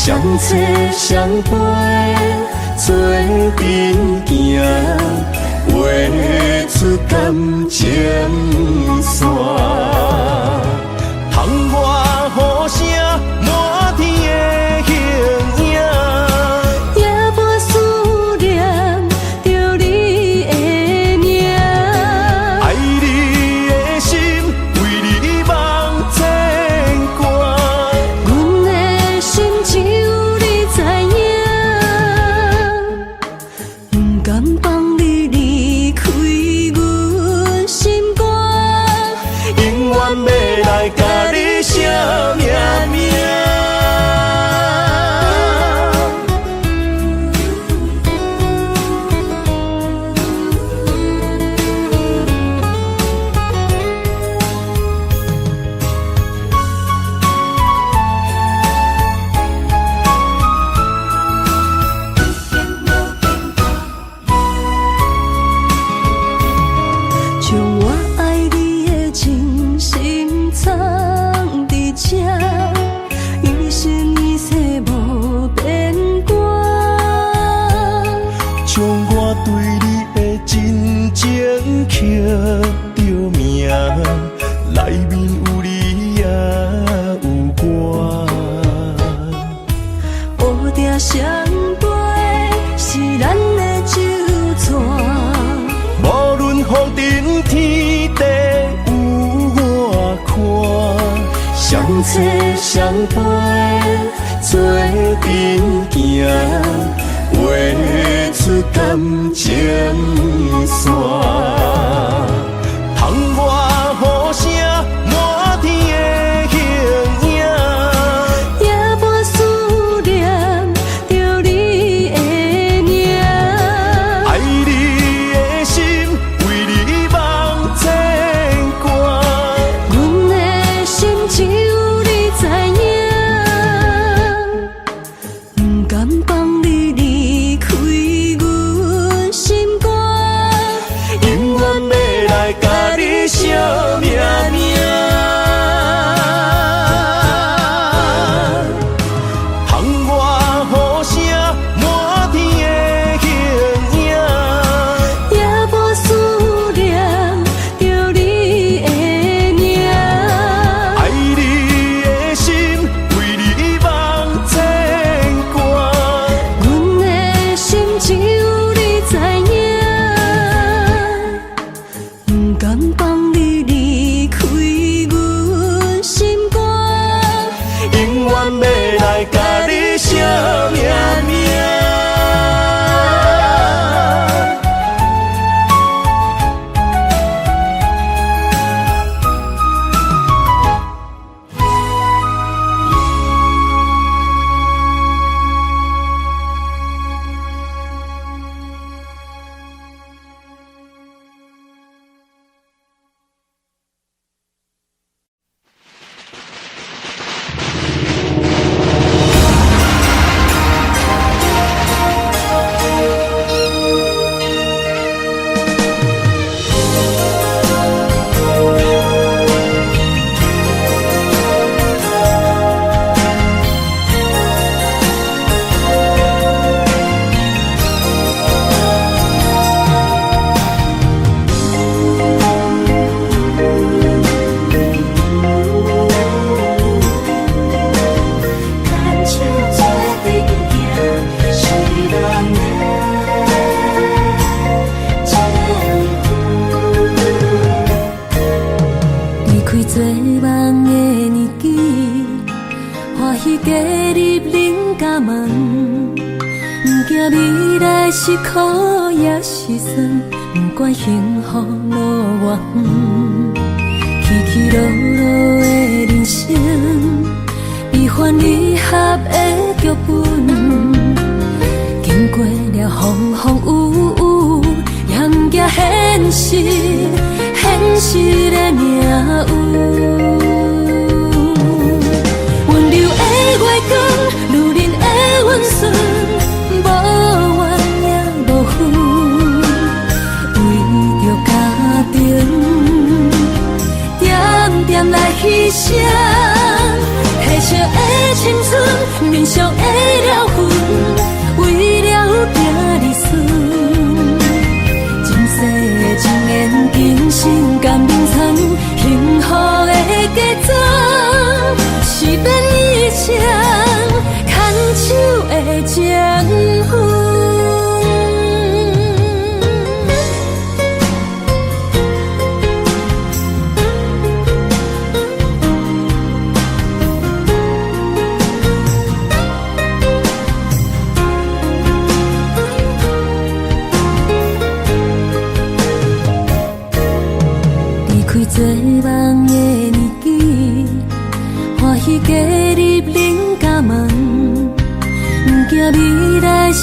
相侧相陪，做阵行，画出感情线。窗外雨声，满天的形影，夜半思念着你的名，爱你的心为你梦要来甲你写命名。相切相陪做阵行，画出感情线。窗外雨声满天的形影，夜半思念着你的名。爱你的心为你梦牵挂，阮的心只有你知影，不甘放你离开阮心肝，永远要来甲你写命名。窗外雨声满天的形影，夜半思念着你的名。爱你的心为你梦牵挂，阮的心只有你知影，不甘放你离开阮心肝，永远要来甲你写命名。牵手做阵行，是人的前夫。离开做梦的年纪，欢喜加入恁家门，不惊未来是苦也是酸，不管幸福路偌远，起起落落的人生，悲欢离合的剧本，经过了风风雨雨，也不惊现实，现实的命运。温柔的月光，女人的温顺，无怨也无恨，为着家庭，点点来牺牲。褪色的青春，面上的了痕，为了拼儿孙。前世情缘，今生甘铭藏，幸福的家庄，是变一场牵手的情分。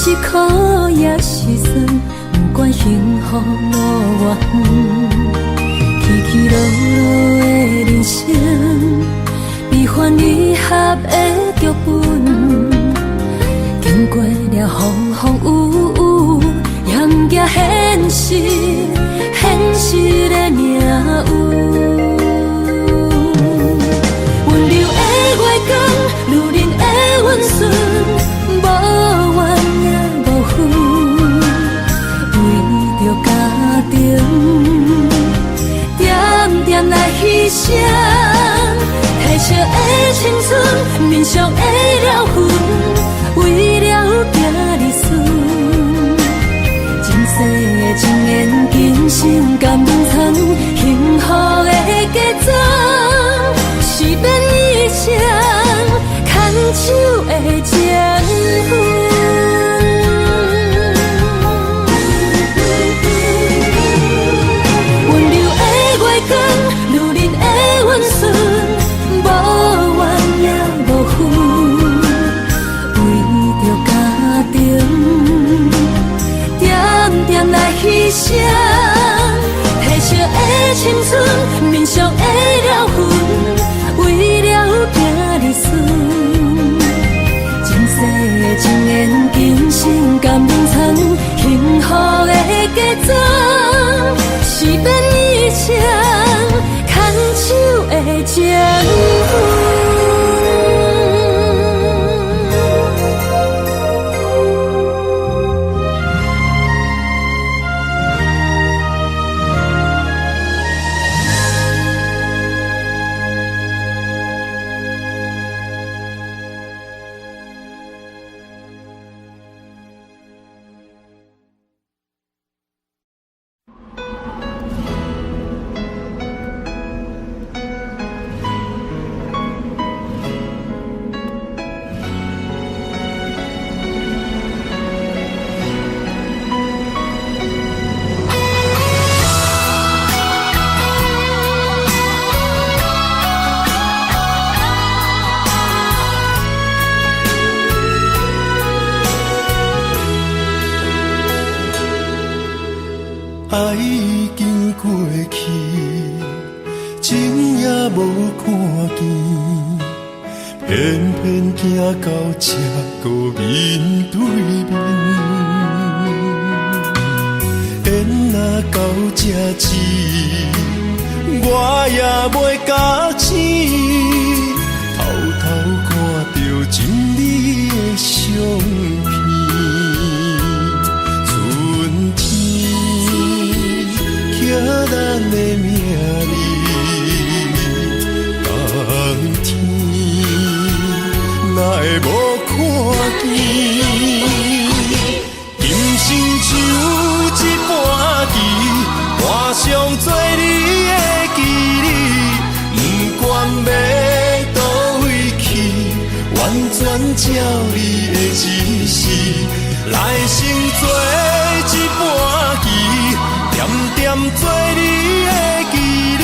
是苦也是酸，不管幸福路偌远，起起落落的人生，悲欢离合的剧本，经过了风风雨雨，也行现实，现实的命运。温柔的月光，女人的温顺，无怨也无恨，为着家庭，点点来牺牲。褪色的青春，面上的了痕，为了囝儿孙。前世的情缘，今生甘愿藏，幸福的嫁妆，是变一生牵手的情分。温柔的月光，女人的温顺，无怨也无恨，为着家庭，点点来牺牲。褪色的青春，面上的了痕，为了囝儿孙。前世的情缘，今生甘愿藏，幸福的嫁妆，是变一生牵手的情分。爱已经过去，情也无看见，偏偏行到这个面对面。缘若到这止，我也袂假死，偷偷看到真美的相片。咱的命里，当天哪会无看见？今生就一半棋，换上做你的记忆，不管要倒位去，完全照你的指示，来生做一半棋。点点做你的记忆，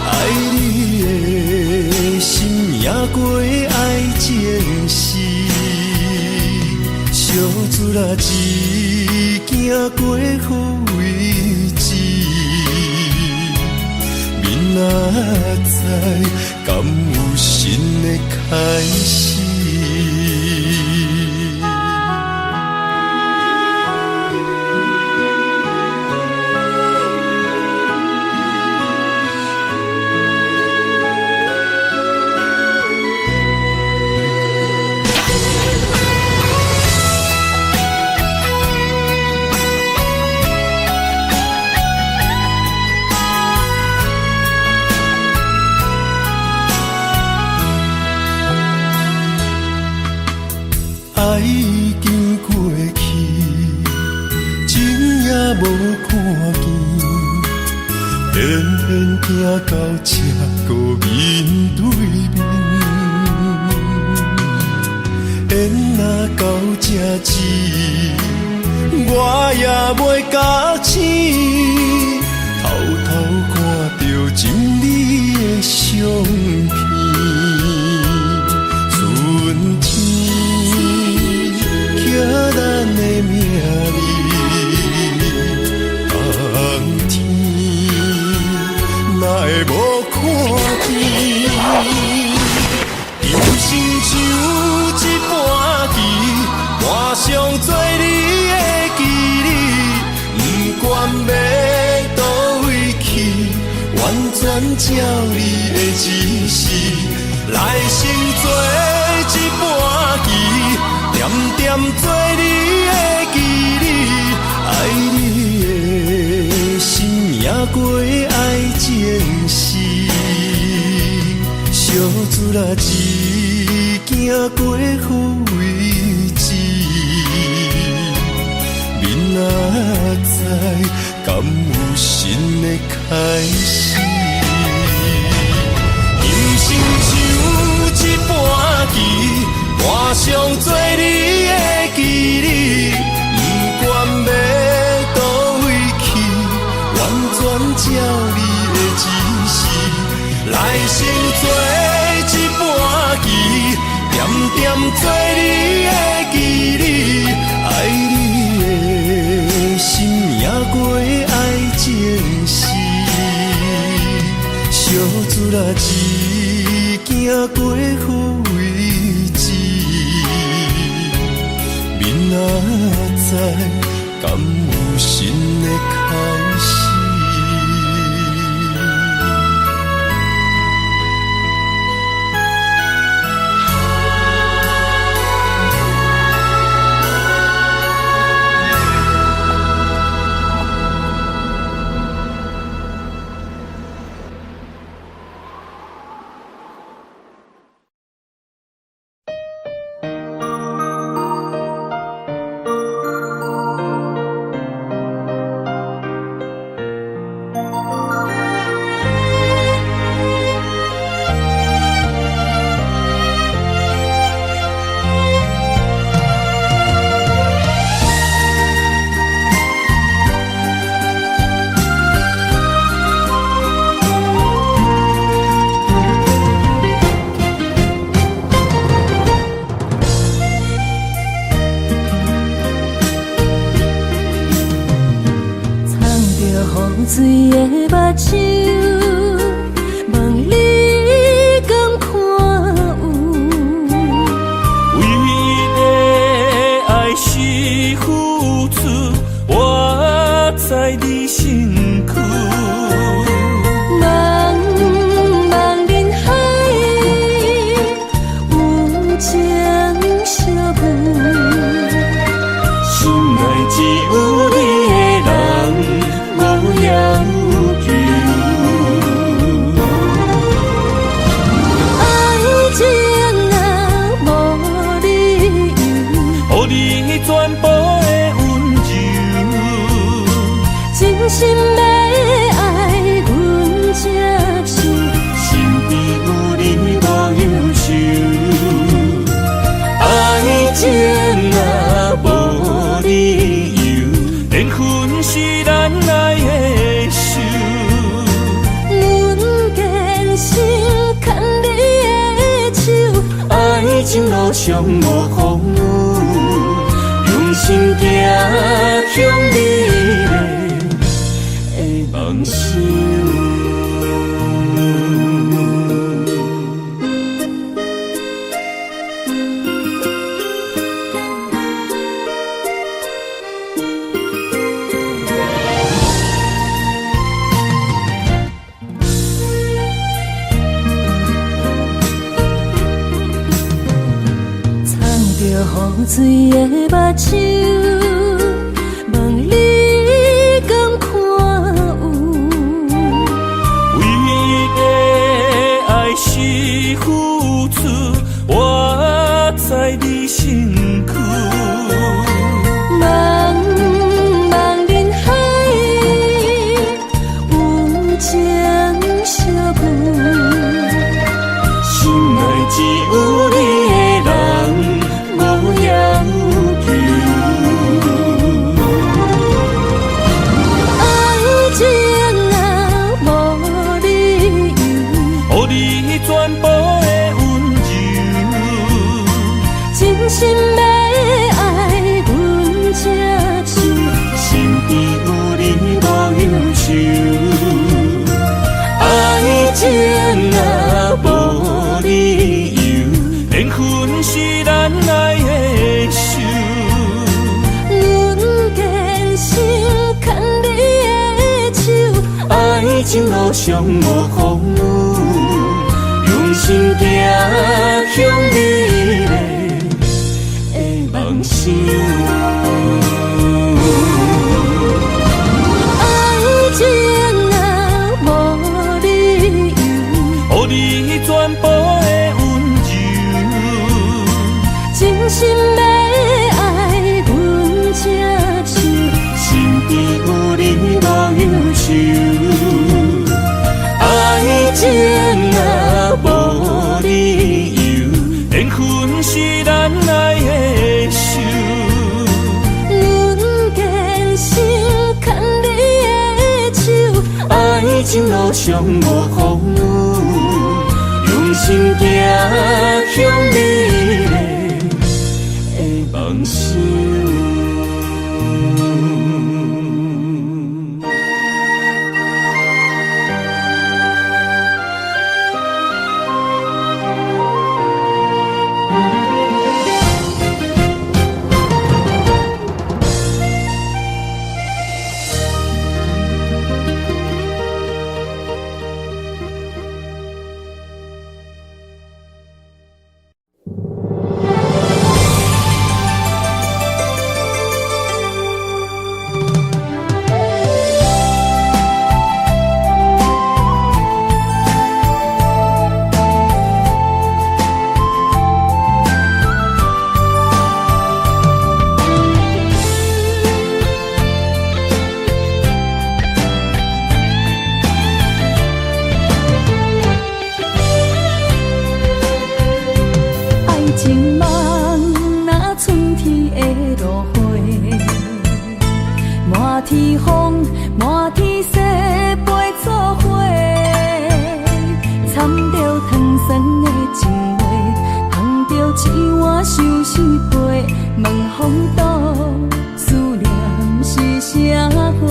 爱你的心也过爱情事，小子啊，一行过好位置，明仔载敢有新的开始？爱已经过去，情也无看见，偏偏行到这个面对面。缘若到这止，我也袂假死，偷偷看到真美的相片。春天。咱的照你的指示，来生做一盘棋，点点做你的记忆，爱你的心命过爱情诗，小子啦一行过富贵子，明仔载敢有新的开始？人生像一盘棋，换上做你的记忆，不管要倒位去，完全照你的指示，来生做一盘棋，点点做你的记忆，爱你的心命过爱情诗，小子啦一行过富贵子，明仔载敢有新的开始？水的目睭，问你敢看有？为你的爱是付出，我在你身躯。茫茫人海，有情相伴，心内只有你的人。无要求，爱情若无理由，予你全部的温柔，真心要爱阮才受，身边有你无忧愁，爱情若无理由，连分是咱爱的手。阮坚信牵你的手，爱情路上无风雨，用心行向你的梦想。雨水的目睭，问你敢看有？为你的爱是付出，我在你身躯。茫茫人海，有情相伴，心内只有你的人。无要求，爱情若无理由，予你全部的温柔，真心要爱阮才受，身边有你无忧愁，爱情若无理由，连分是咱爱的手。阮坚信牵你的手，爱情路上无风雨，行向美丽的梦想。爱情啊，无理由，予你全部的温柔，真心要爱阮才受，身边有你无忧愁。爱情啊，无理由，连分是咱爱的手。阮坚守牵你的手，爱情路上无风雨，用心行向美丽的梦想。情梦若春天的落花，满天风，满天雪，陪作伙，掺着糖酸的情话，捧着一碗相思杯，问风度思念是啥货？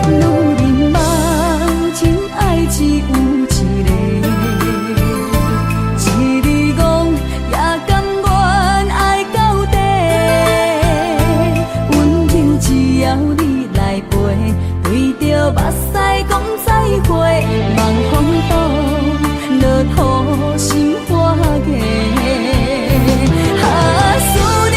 女人梦情爱只有一个。目屎讲再会，望风度落土心花芽。思念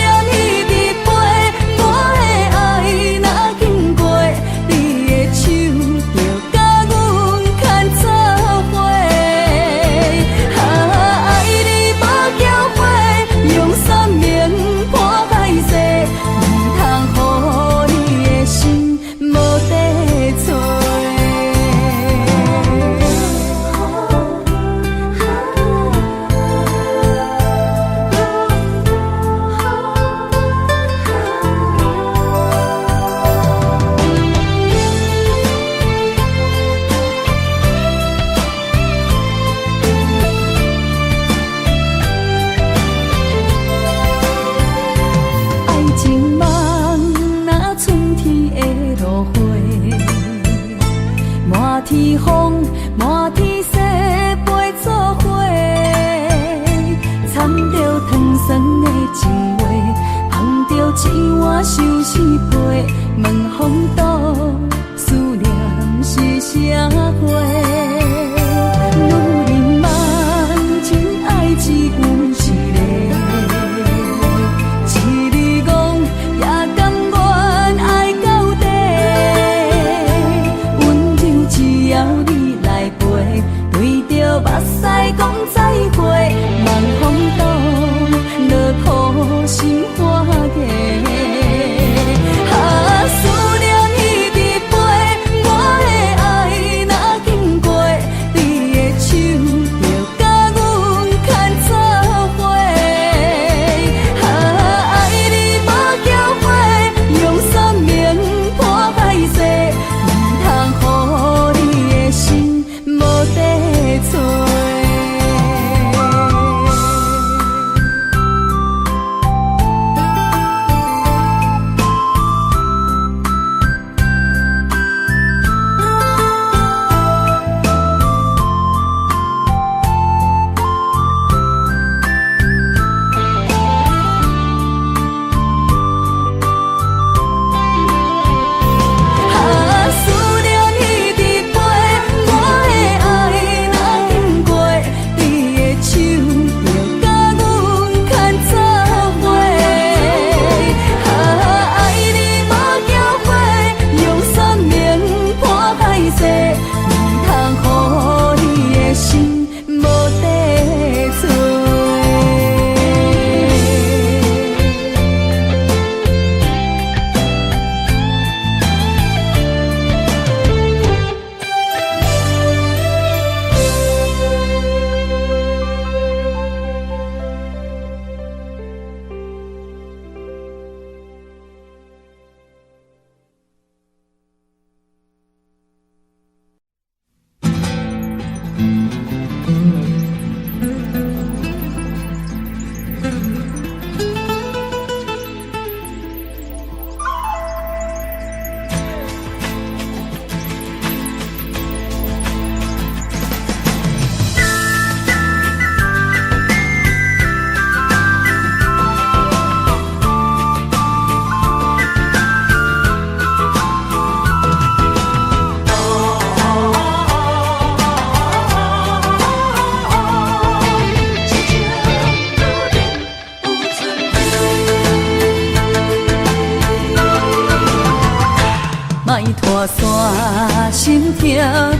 心痛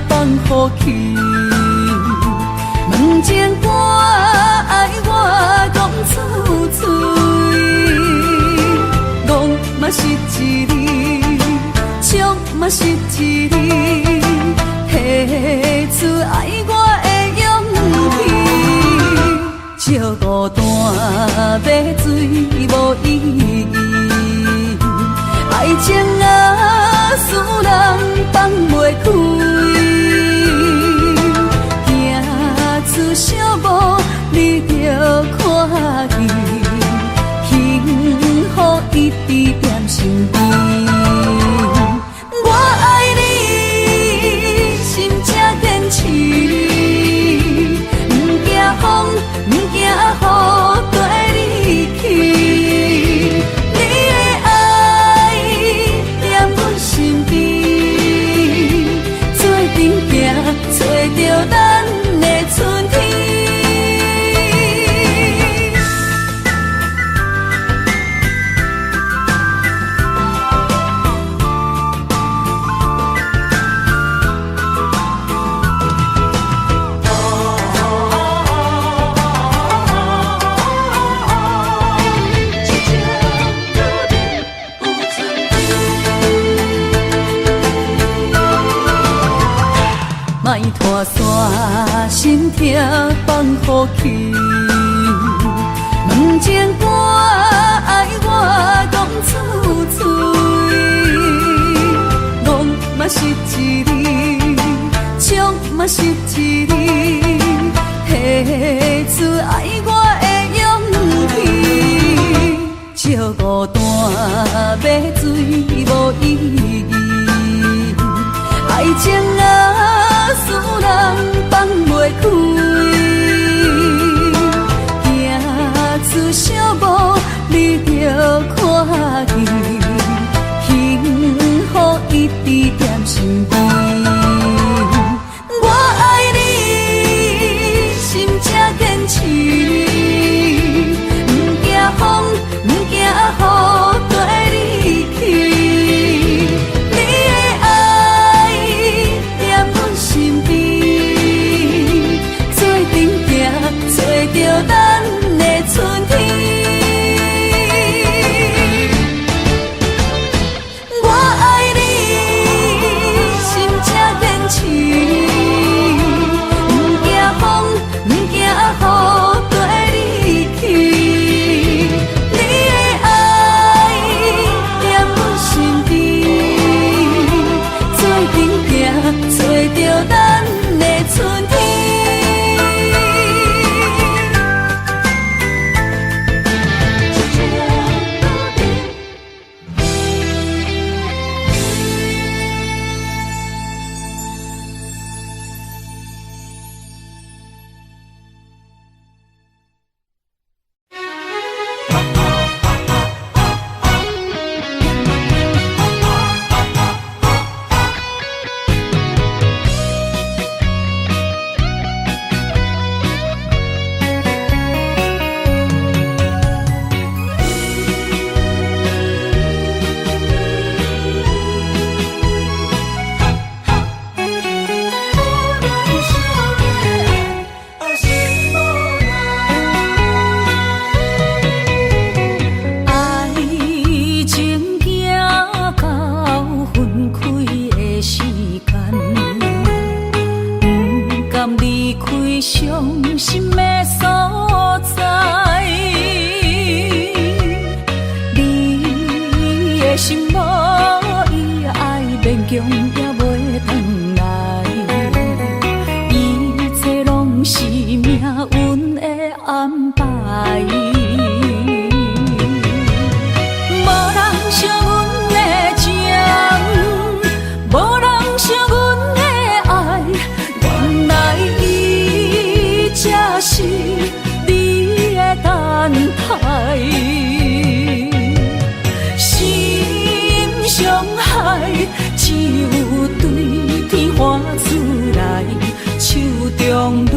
放乎去。问情歌爱我讲出嘴，戆嘛是一字，唱嘛是一字，提出爱我的勇气。照孤单要水无意义，爱情啊使人放袂开。出小无，你着看见，幸福一直踮身边。我爱你，心正坚持，不惊风，不惊雨跟你去。你的爱踮阮身边，做阵行，找着咱的春天。莫拖山，心痛放乎去。问情歌爱我讲出嘴，戆嘛是一字，唱嘛是一字，提出爱我的勇气。照孤单要水无意义，爱情啊使人放袂开。行出小无，你着看见，幸福一直踮身边。我爱你，心正坚持，不惊风，不惊雨跟你去。你的爱踮阮身边，做阵行，找着咱的春天。我爱你，心正坚持，不惊风，不惊雨跟你去。你的爱踮阮身边，做阵行，找着咱的春天。伤心的所在，你的心无伊爱勉强也袂转来，一切拢是命运的安排。无人像阮的情，无人像阮的爱，原来才是你的等待，心伤害只有对天喊出来，手中泪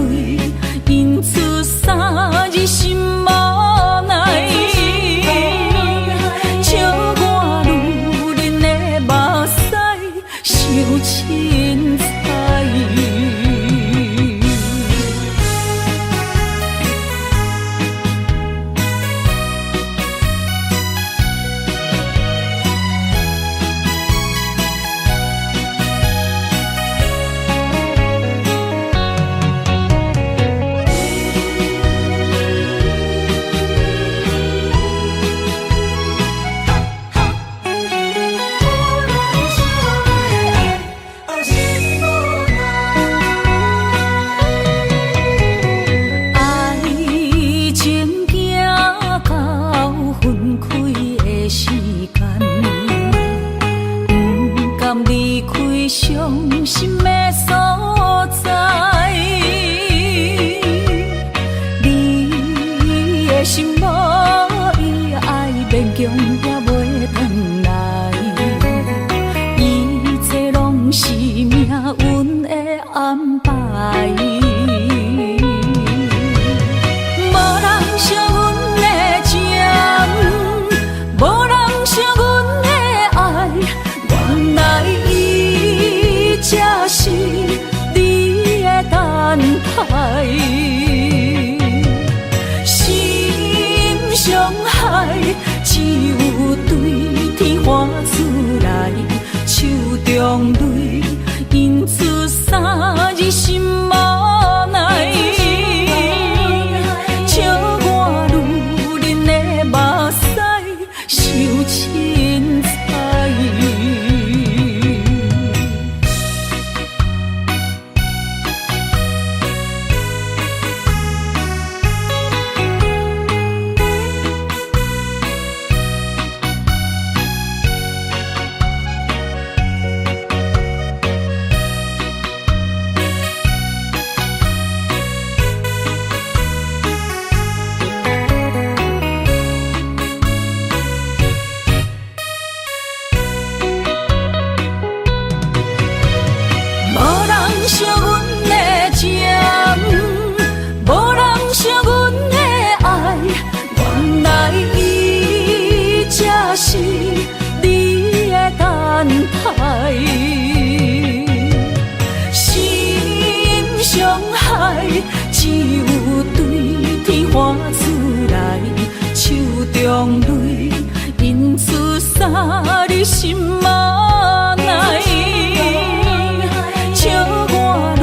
印出三字心无奈，笑我女人的目屎伤亲。心嘛奈，笑我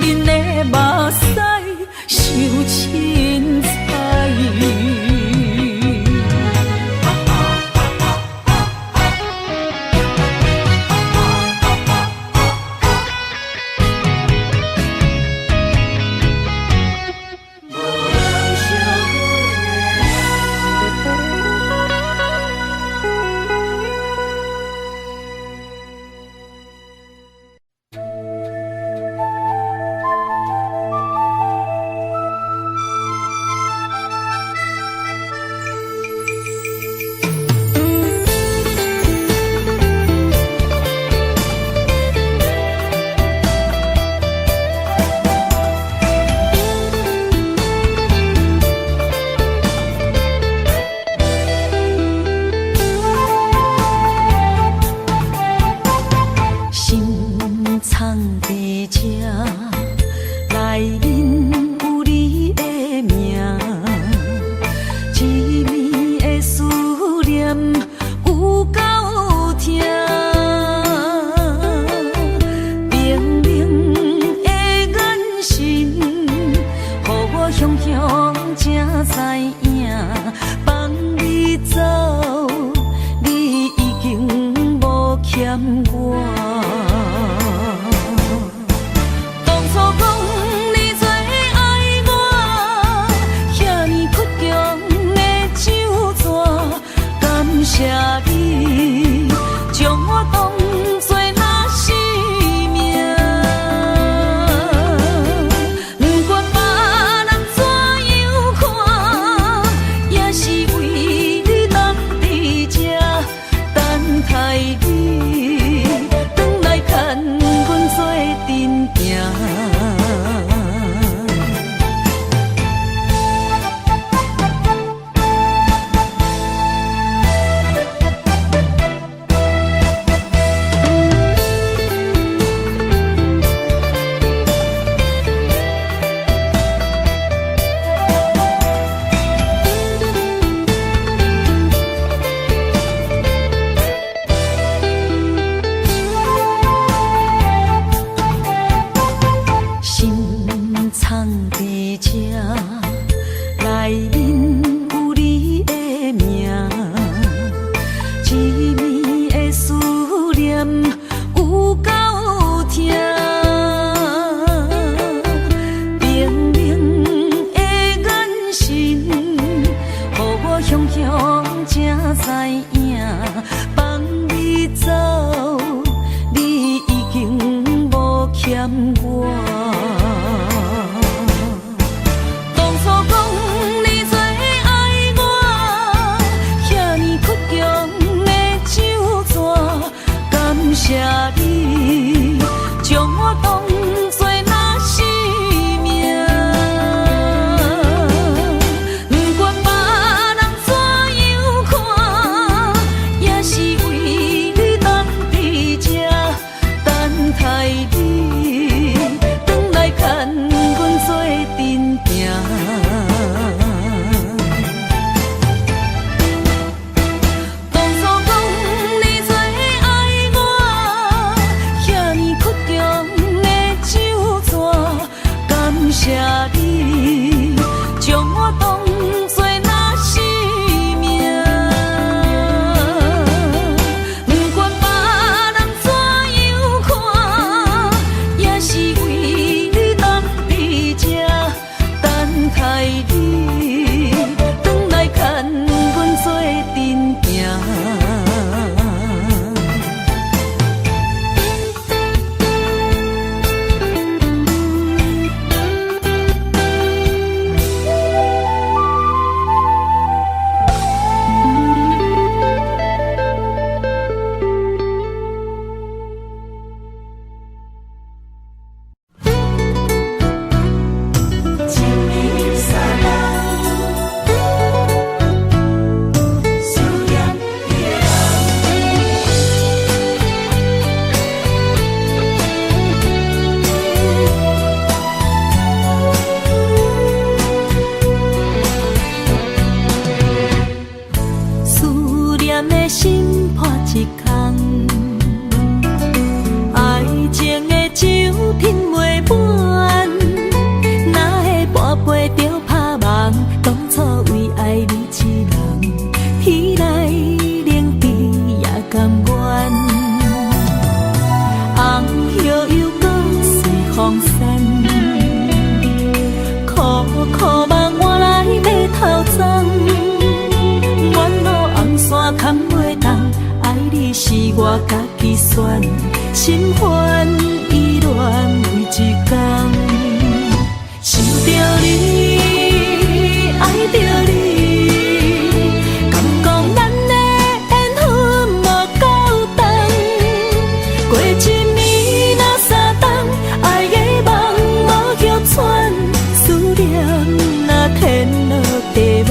女人的目屎受凊彩。苦梦换来要头鬃，远路红线扛袂动，爱你是我家己选，心烦意乱为一天，想着你，爱着你，敢讲咱的缘分无够长，过一暝若三冬，爱的梦无叫喘，思念若天落地网。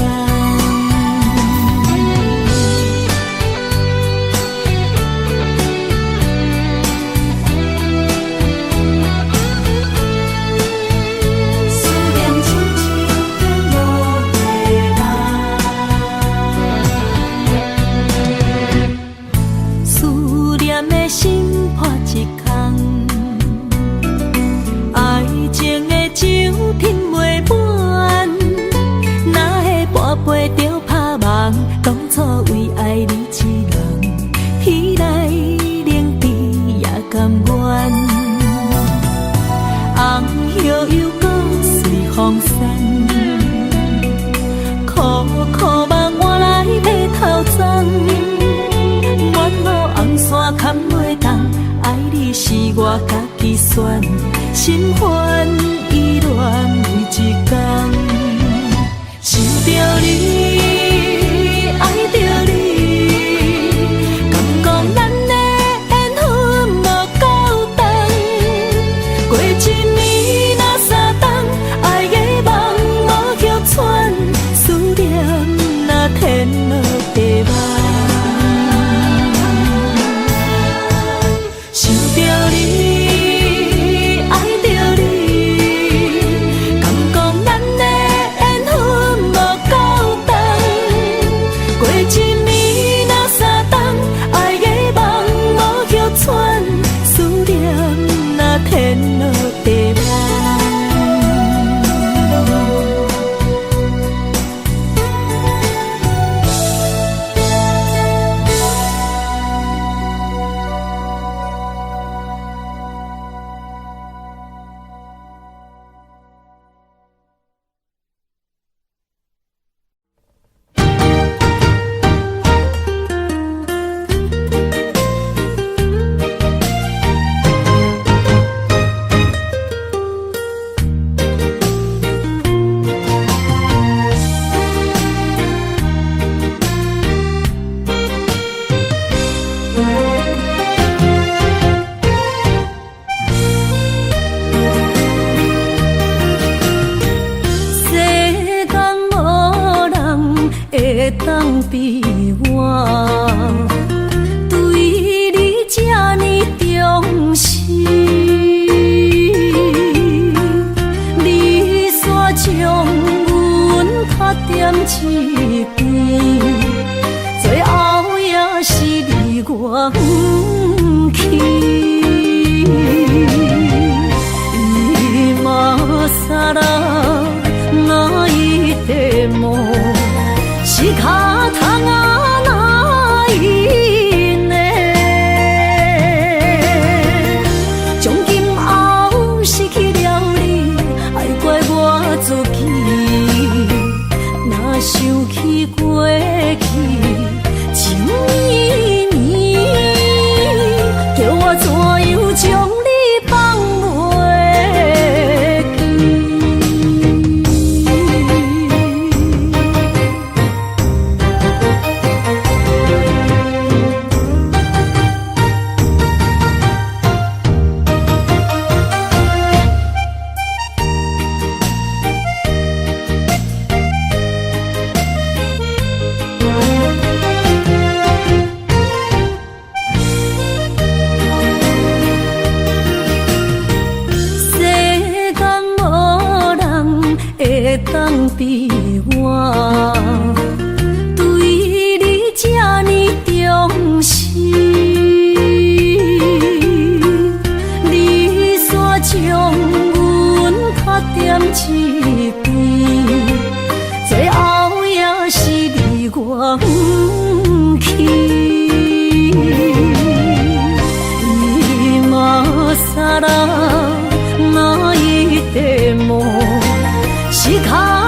当初为爱你一人，天来冷滴也甘愿。红叶又搁随风散，苦苦梦换来要头鬃。远路红线扛袂动，爱你是我家己选，心烦意乱为一天，想着你。爱着你，敢讲咱的缘分无够长，过一暝若三冬，爱的梦无叫喘，思念若天落地网，想着你，爱着你，敢讲咱的缘分无够长。过一暝若三冬，爱的梦无叫喘，思念若天落地网。当比我对你这呢重视，你煞将阮卡点一边，最后也是离我不去。今さら泣いても仕方がないね。从今后失去了你，爱怪我自己。若想起过去情绵绵，叫我怎样将你放袂记？当比我对你这呢重视，你煞将阮卡点一边，最后也是离我不去。今さら泣いても仕方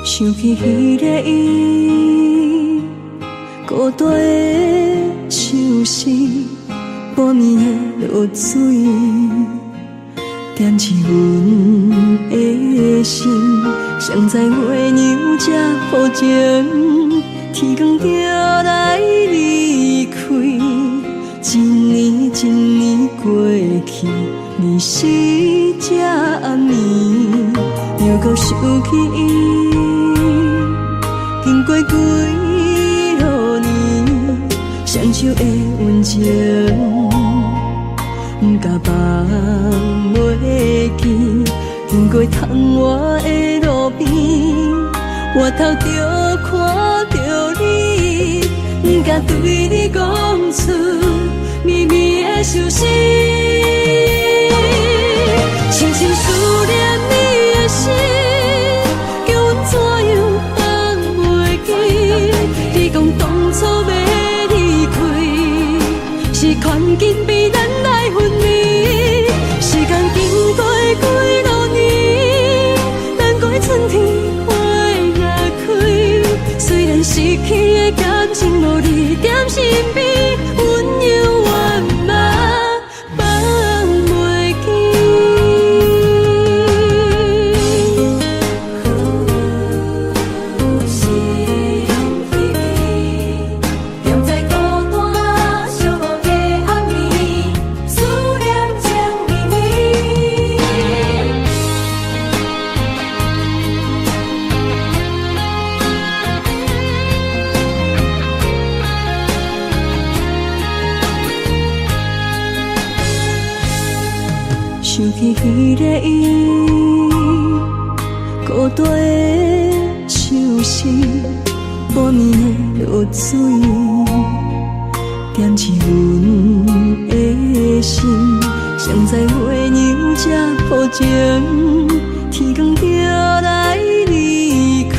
想起彼个伊，孤单的相思，半暝的落水，点起阮的心。谁知月娘这薄情，天光就来离开。一年一年过去，日时这暗暝，又搁想起伊。经过几落年，双手的温情，不甲放袂记。经过窗外的路边，我头就看到你，不敢对你讲出绵绵的相思。深深思念你的心，叫阮怎样放袂记？你讲当初要离开，是权紧比咱来分离。时间经过几落年，咱过春天花若开。虽然失去的感情无你踮身边，温柔万嘛放袂记。是用彼边，踮在孤单寂寞的暗暝，思念情绵绵。想起彼个伊，孤单的相思，半暝的落水，点起阮的心。谁知月娘这薄情，天光就来离开。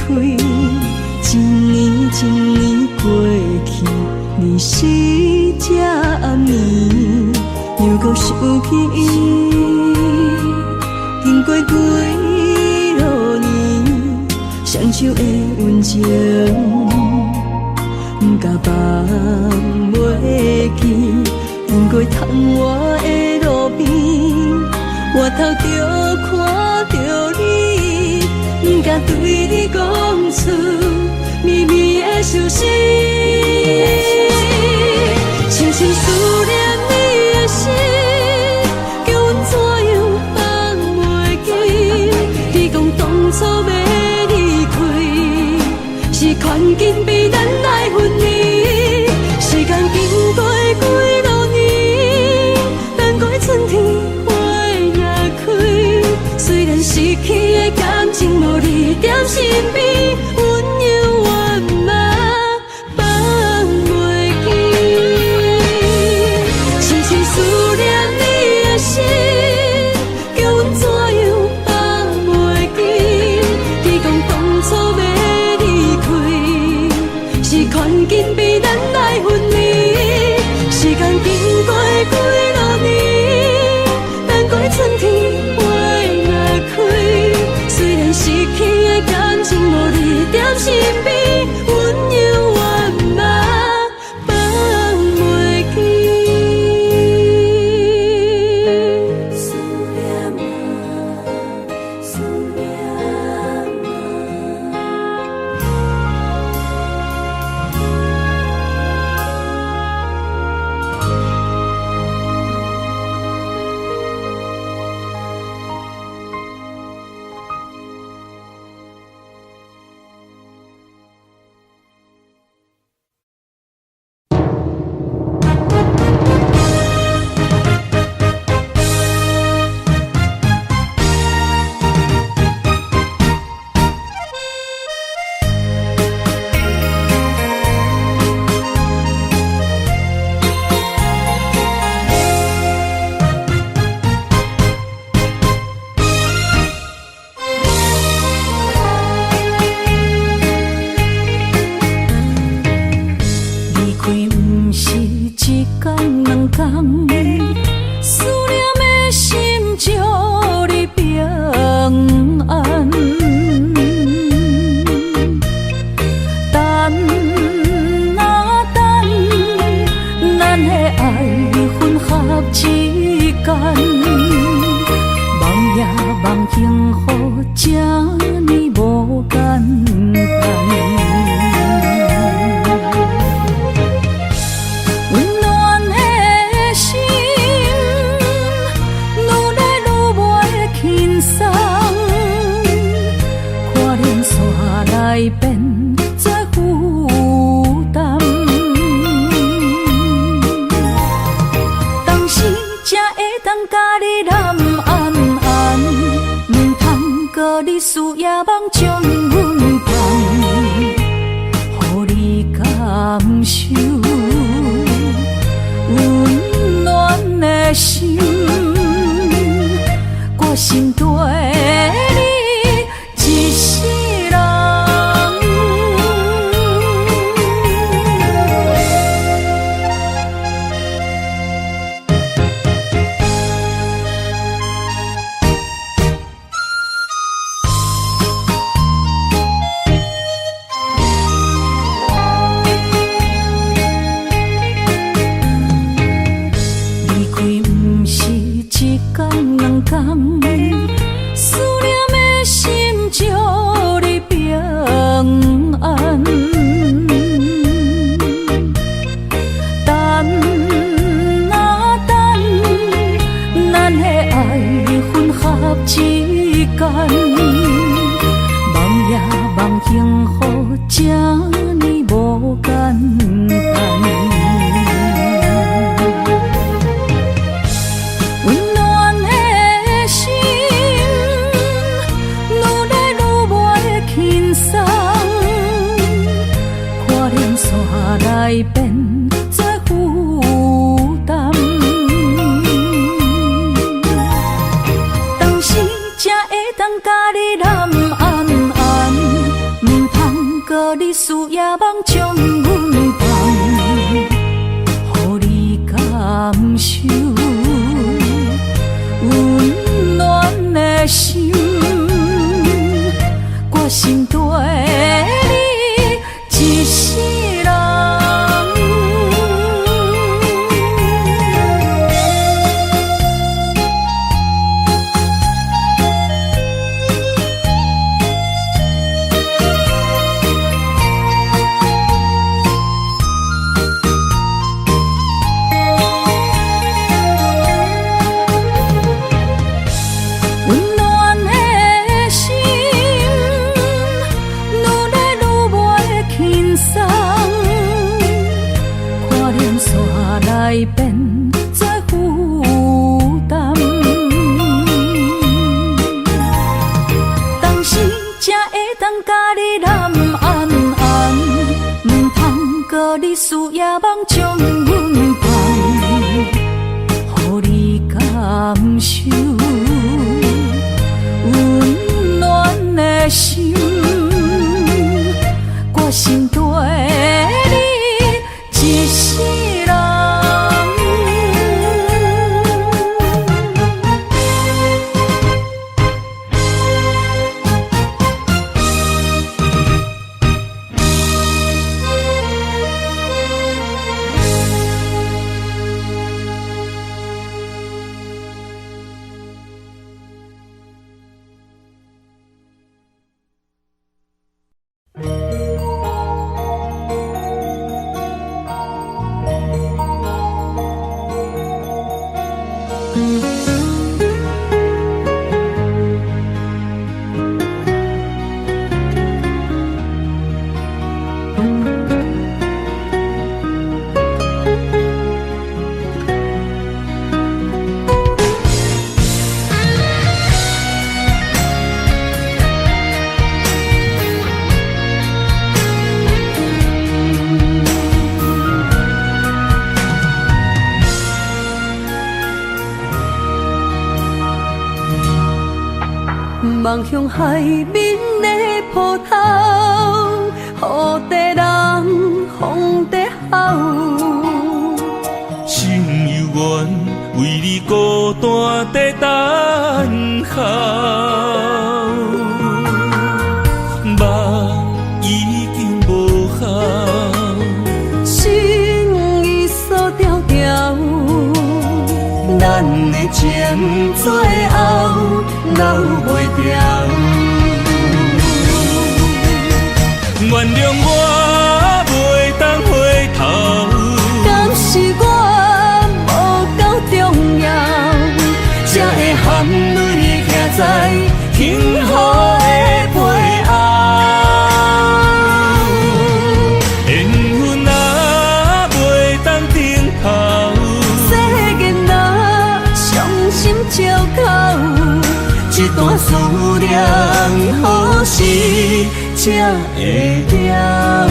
一年一年过去，日时这暗暝，又搁想起伊。经过几落年，双手的温情，不甲放袂记。经过窗外的路边，我头就看到你，不敢对你讲出绵绵的相思。深深思念你的心，叫阮怎样放袂记？你讲当初要离开，是权紧比咱来分离。时间经过几落年，咱过春天花若开。虽然失去的感情无你踮身边，温柔万嘛放袂记。深深思念你的心，叫阮怎样放袂记？你讲当初要离开，是权紧比咱来分离。时间经过几落年，咱过春天花若开。虽然失去的感情无你踮身边，温柔万嘛放袂记。思念啊，思念来变作负担。当时才会当甲你揽安安，唔通搁你思夜梦将阮放，予你感受温暖的心。我心对你一世人。离开不是一天两天，思念的心祝你平安。等啊等，咱的爱混合之间，梦也梦幸福，这呢无简单。来变作负担，当时才会当甲你揽安安，唔通搁你思夜梦将阮放，予你感受温暖的心。我心对你一世人。来变作负担，当时才会当甲你揽安安，唔通搁你思夜梦将阮放，予你感受温暖的心。我心对你一世人。望向海面的波涛，雨地人风地吼。心犹原为你孤单在等候，梦已经无效，心已锁条条，咱的情最后留袂掉。原谅我袂当回头，敢是我无够重要，才会含泪徛在幸福的背后。才会了。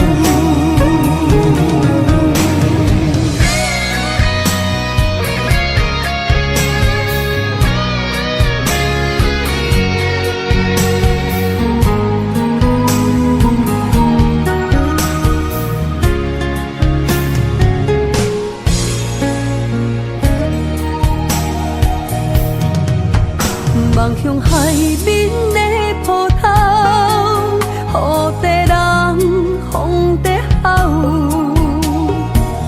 望向海面的波涛，雨地人，风地好。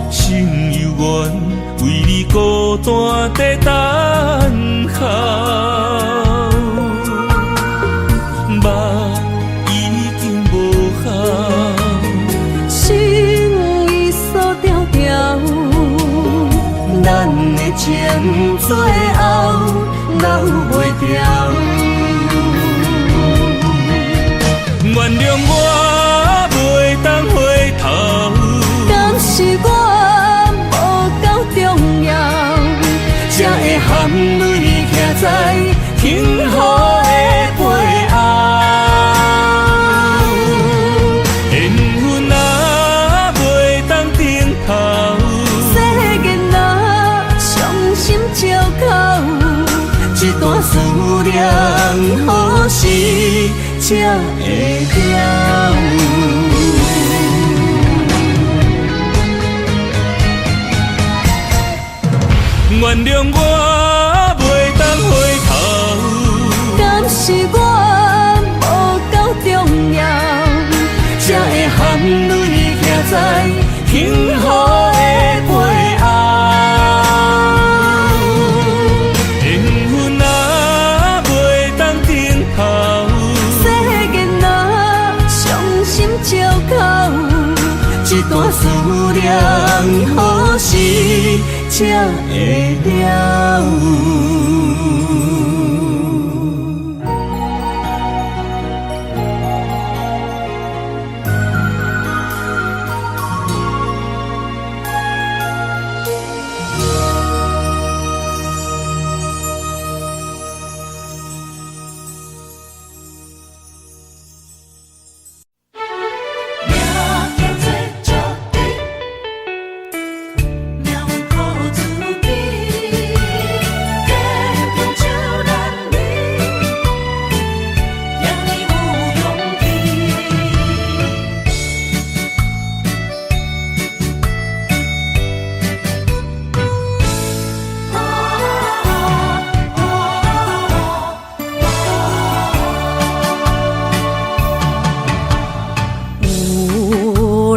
心犹原为你孤单在等候，目已经无效，心已锁条条，咱的情最后留袂掉。原谅我袂当回头，敢是我无够重要，才会含泪徛在幸福的背后。缘分啊，袂当等候，世间啊，伤心借口。一段思念，何时才会了？原谅我袂当回頭，敢是我無夠重要，才會含淚徛在幸福的背後。緣分啊，袂當等候，世間啊，傷心借口。一段思念，何時才會了？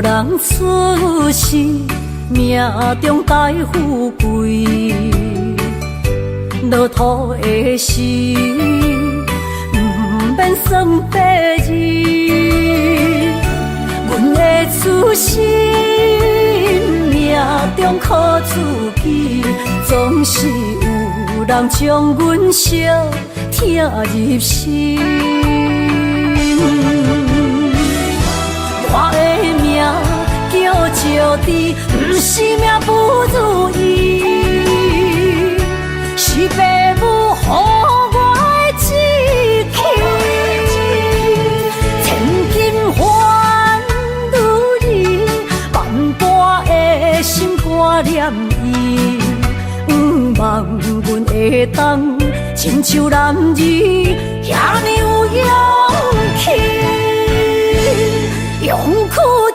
人出世，命中带富贵，落土的时，不免算白字。阮的出身，命中靠自己，总是有人将阮惜听入心。我的命叫石地，不是命不如意，是父母予我的志气。千金换如意，万般的心肝念伊，望阮会当亲像男儿遐尼有勇气。用苦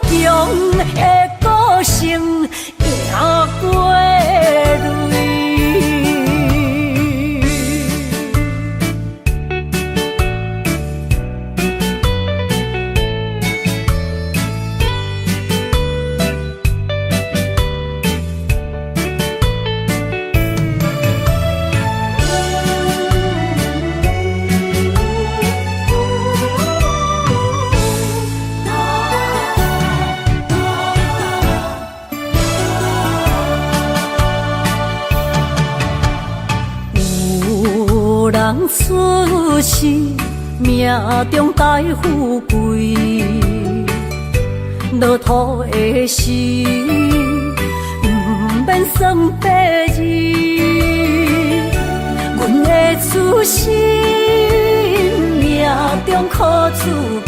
中的个性赢过泪。人出世，命中带富贵，落土的时，不免算白字。阮的出身，命中靠自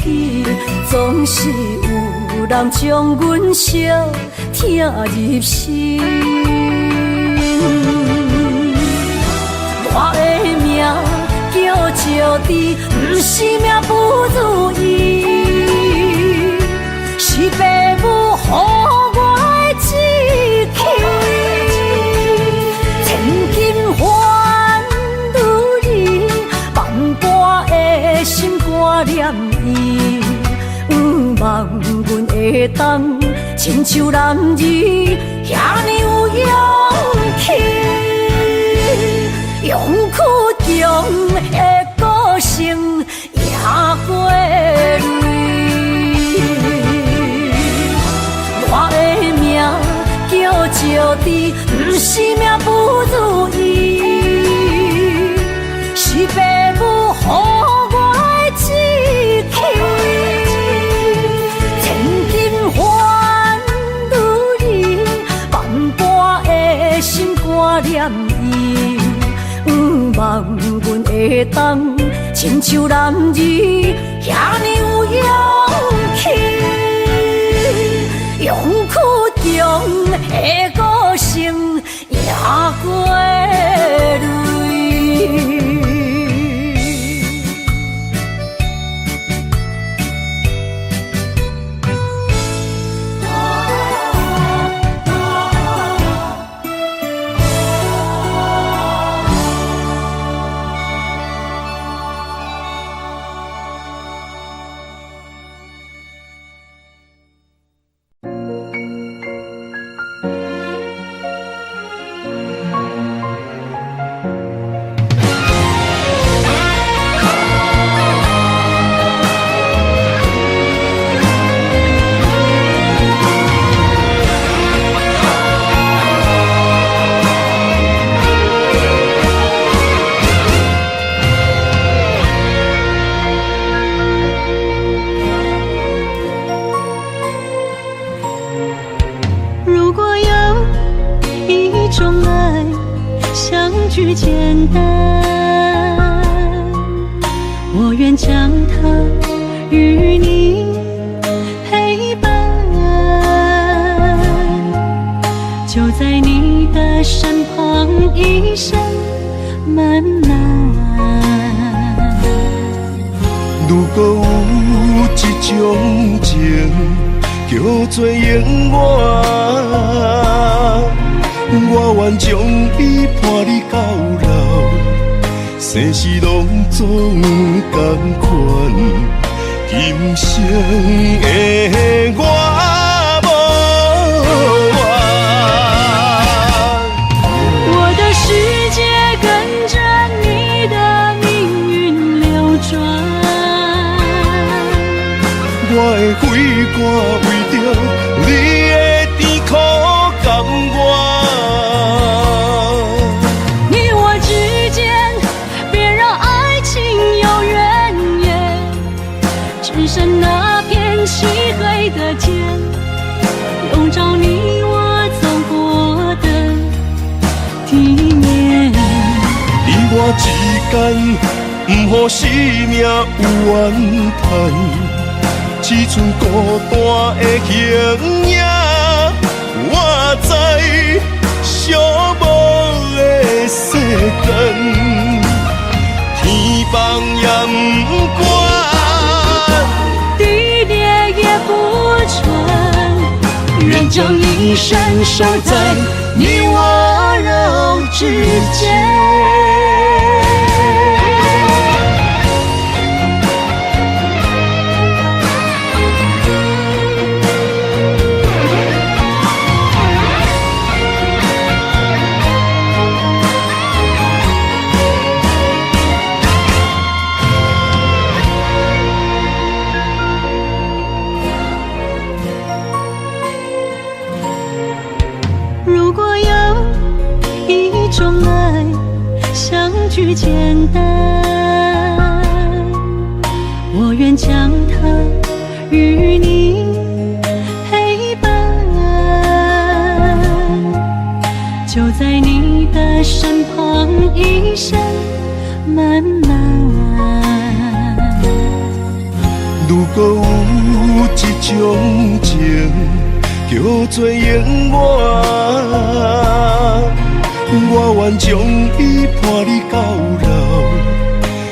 己，总总是有人将阮惜听入心。我的命叫石滴，不是命不如意，是父母予我的志气。千金换如意，万般的心挂念伊。望阮会当亲像男儿遐尼有勇气，勇屈强的个性赢过泪。我的命叫石滴，不是命不如意，是父母予我的志气。心挂念伊，望阮会当亲像男儿遐尼有勇气，勇屈强的个性赢过泪。句简单，我愿将它与你陪伴，就在你的身旁一生漫漫。如果有一种情叫做永远，我愿将伊伴你到老，生死拢总同款，今生的我无怨。我的世界跟着你的命运流转，我的血汗为着你的甜苦甘愿。只剩那片漆黑的天，笼罩你我走过的地面。你我之间，不予生命有怨叹，只剩孤单的形影。我知寂寞的世间，天放也不管。愿将一生守在你我肉之间。如果有一种爱相聚简单，我愿将它与你陪伴，就在你的身旁一生漫漫。如果有这种情叫做永远。我愿将伊伴你到老，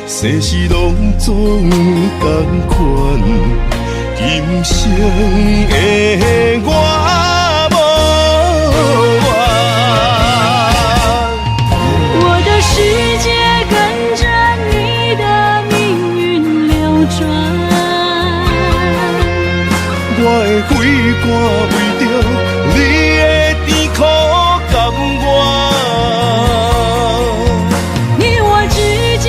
世事拢总同款，今生的我无怨。我的世界跟着你的命运流转，我的血汗为着你的甜苦甘愿。你我之间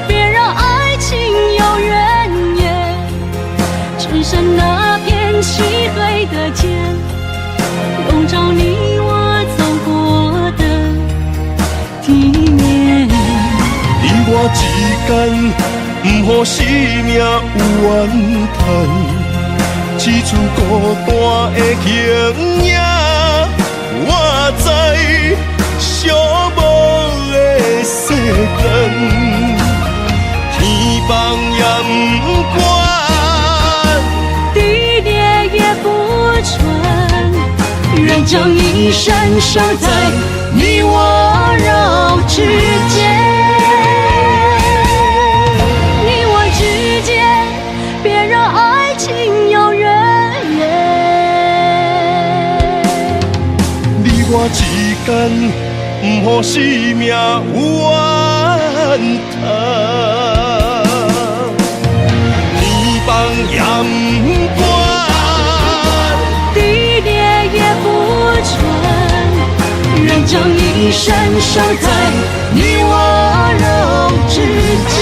别让爱情有怨言，只剩那片漆黑的街，笼罩你我走过的地面。你我之间，不予生命有怨叹。只剩孤单的形影，我知寂寞的世间，天放也不管，地裂也不穿，人将一生守在你我肉之间。你我之间，别让爱情有怨言。你我之间，不予生命有怨叹。天放也不管，地裂也不穿，人将一生守在你我肉之间。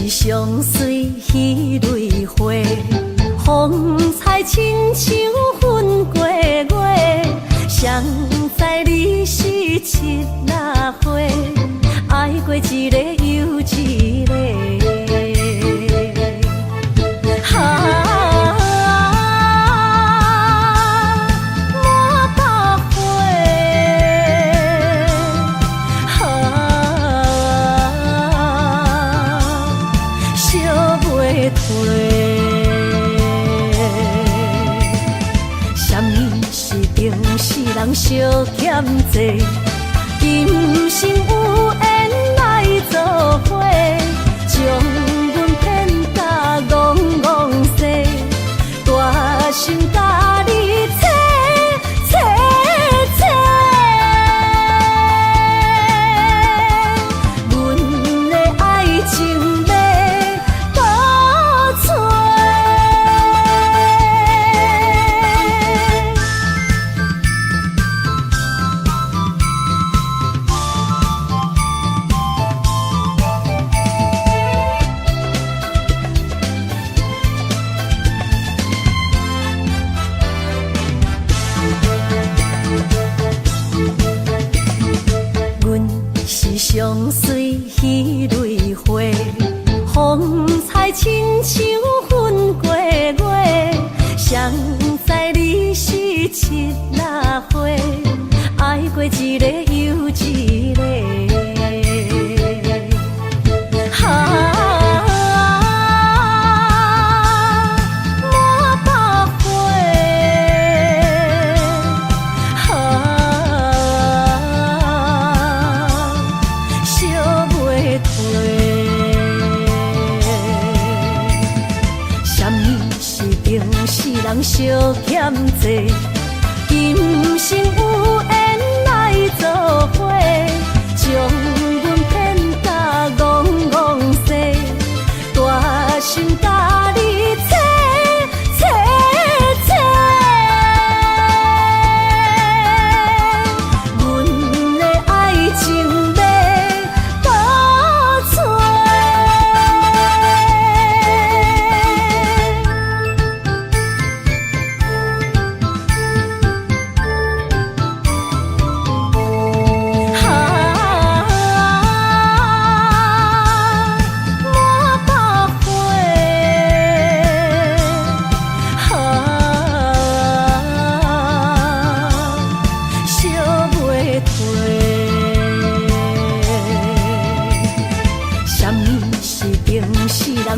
相随彼蕊花，风采亲像云过月。谁知你是七那花，爱过一个又一个。人相欠债，今生有缘来作伙，将阮骗甲戆戆西，大心甲你切切切，阮的爱情要倒找。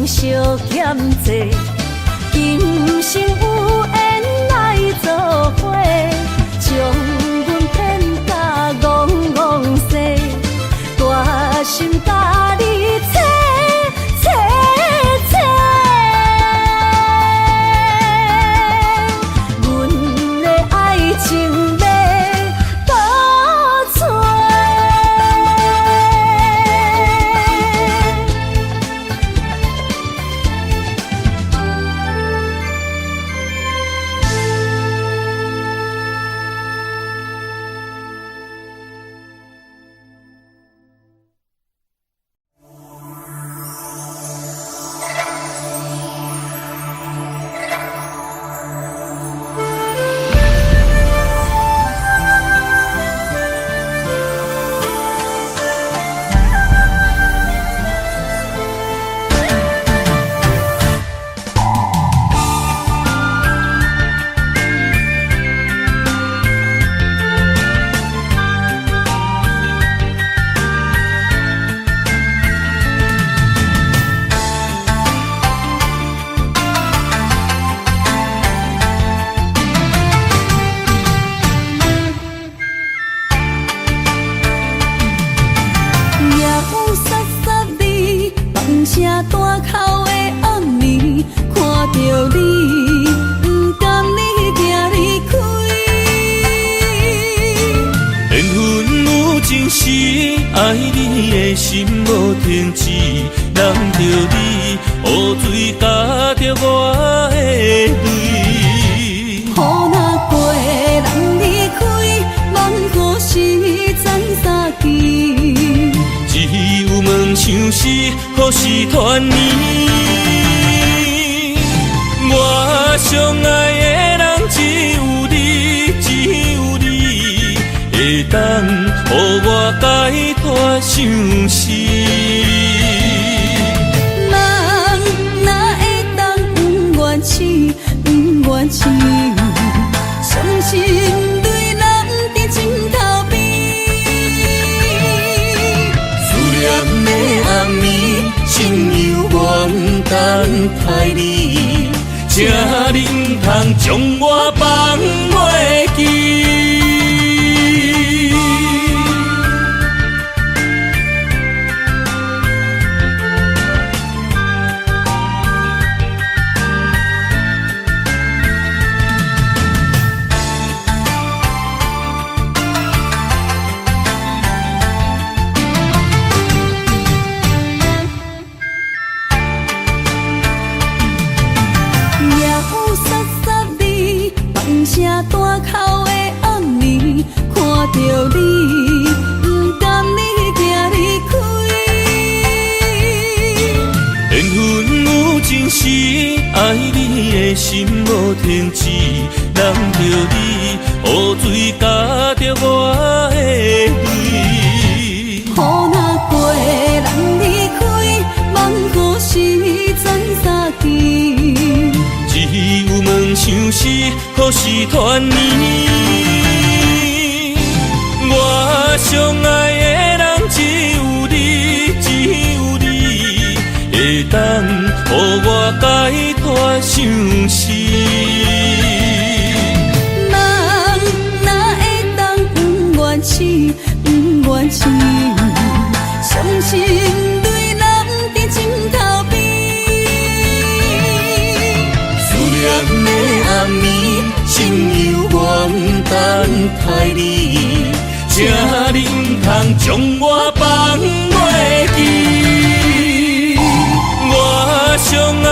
人相欠债，今生有缘来做伙，将阮骗甲戆戆西，大心甲你切切切，阮的爱情要倒找。爱你的心无停止，人着你，雨水加着我的泪。雨若过，人离开，望雨时怎相见？只有梦想是，何时团圆？我相爱的人只有你，只有你，会当予我解脱相思。人哪会当不愿痴，不愿痴？伤心对人伫枕头边，思念的暗暝，心犹原等待你，才能通将我放袂记。声大口的暗暝，看着你，不甘你行离开。缘分有真实，爱你的心无停止，人着你，雨水加着我的泪。雨若过，人离开，望雨时怎相见？只有梦想是，何时团圆？我相爱的人只有你，只有你，会当予我解脱相思。人哪会当不愿痴，不愿痴？伤心对人伫枕头边。念的暗暝，心犹原等待你，才能通将我放袂记。我相爱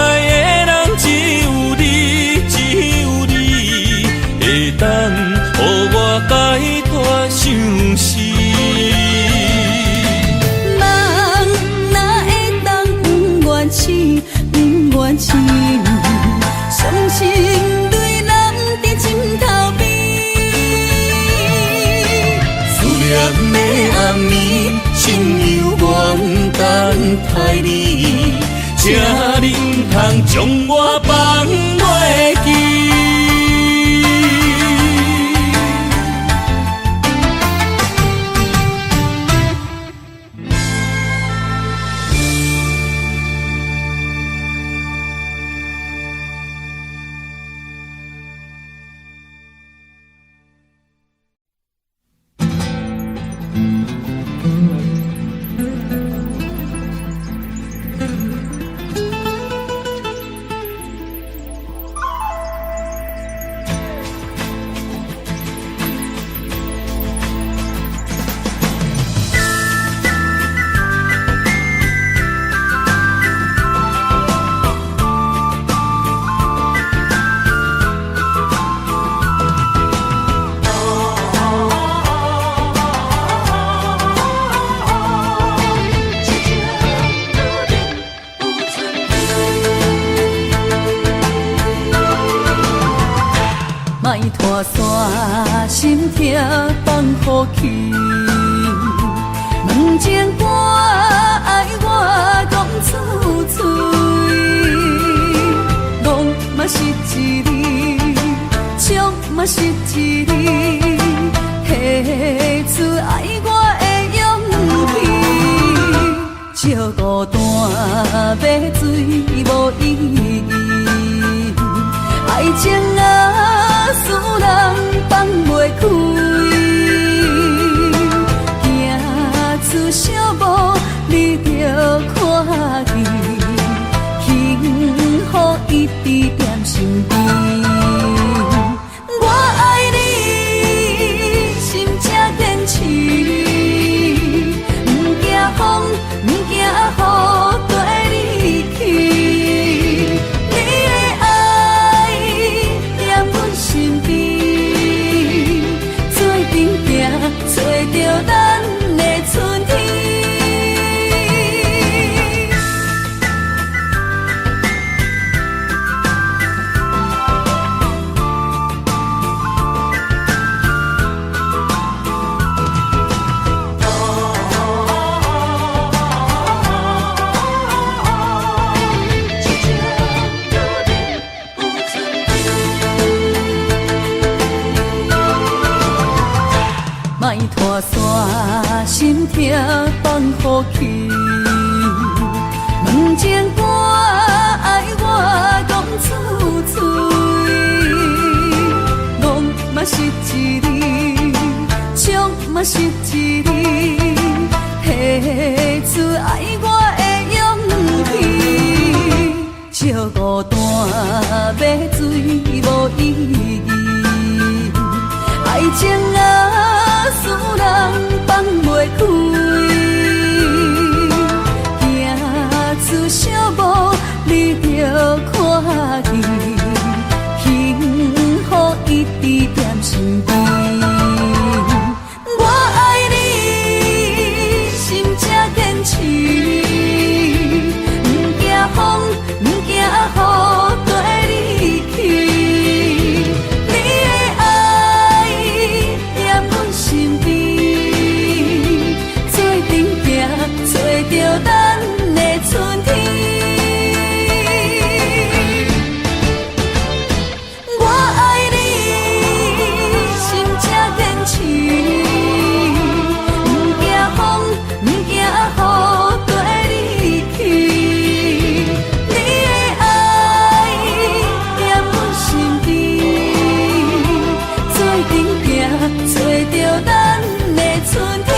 的人只有你，只有你，会当予我解脱相思。人哪会当不愿痴，不愿痴？伤心对人伫枕头边，思念的暗暝，心犹原等待你，才能通将我放袂记。去。问情歌爱我讲出嘴，戆嘛是一字，唱嘛是一字，提出爱我的勇气。照孤单要水无意义，爱情啊，使人放袂开。小无你着看见，幸福一直踮身边。我爱你，心才坚持，不惊风，不惊雨跟你去。你的爱踮阮身边，做阵行，找着咱的春天。莫拖山，心痛放乎去。问情歌爱我讲出嘴，戆嘛是一字，唱嘛是一字，提出爱我的勇气。照孤单要水无意义，爱情啊，使人放袂开。行出小无你着看见，幸福一直踮身边。我爱你，心才坚持，不惊风，不惊雨跟你去。你的爱踮阮身边，做阵行，找着咱的春天。我爱你，心才坚持，不惊风，不惊雨跟你去。你的爱踮阮身边，做阵行，找着咱的春天。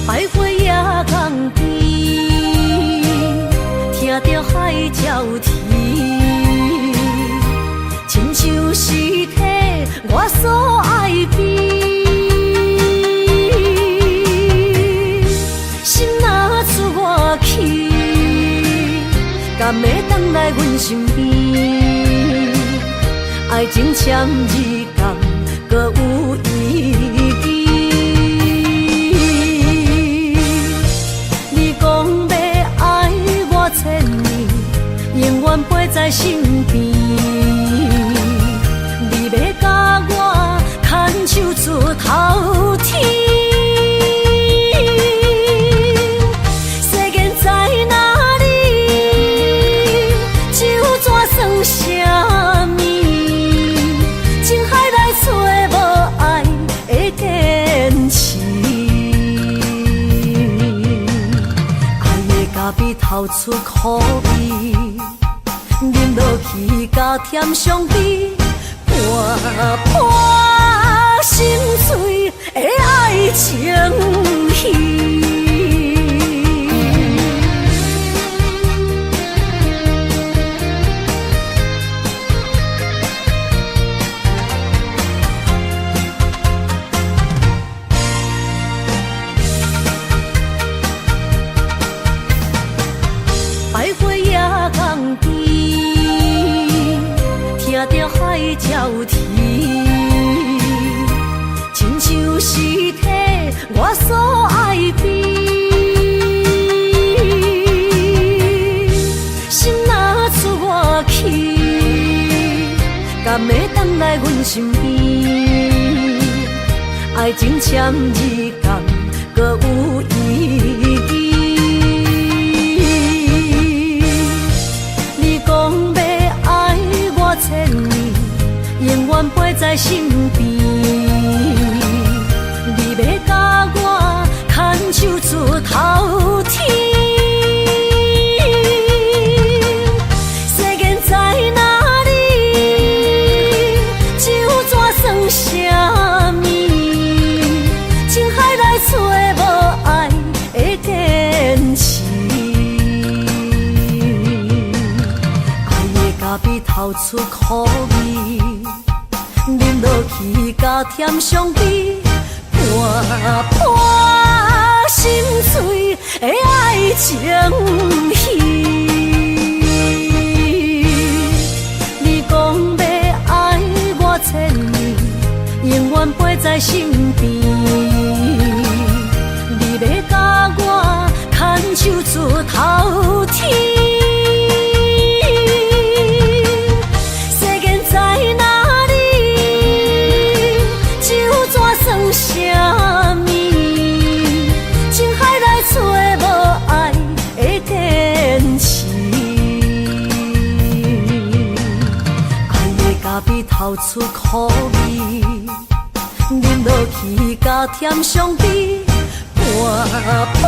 百花夜港边，听着海鸟啼，亲像是体我所爱边。心若出我去，敢会当来阮身边？爱情签字讲，搁有意义。千年永远陪在身边，你要甲我牵手出头天。世间在哪里，就怎算啥物？情海来找无爱的坚持。比透出苦味，饮落去甲甜伤悲，半心碎的爱情戏。徘徊夜港边，听着海鸟啼，亲像是替我所爱悲。心若出我去，敢会等来阮身边？爱情签字敢搁有意义？千年，永远陪在身边。你要甲我牵手出头天，世间在哪里？就怎算什么？情海来找无爱的坚持。比透出苦味，饮落去加添伤悲，伴伴心碎的爱情戏。你讲要爱我千年，永远陪在身边。你要甲我牵手出头天。什么？情海来找无爱的坚持，爱的咖啡透出苦味，饮落去加添伤悲，伴伴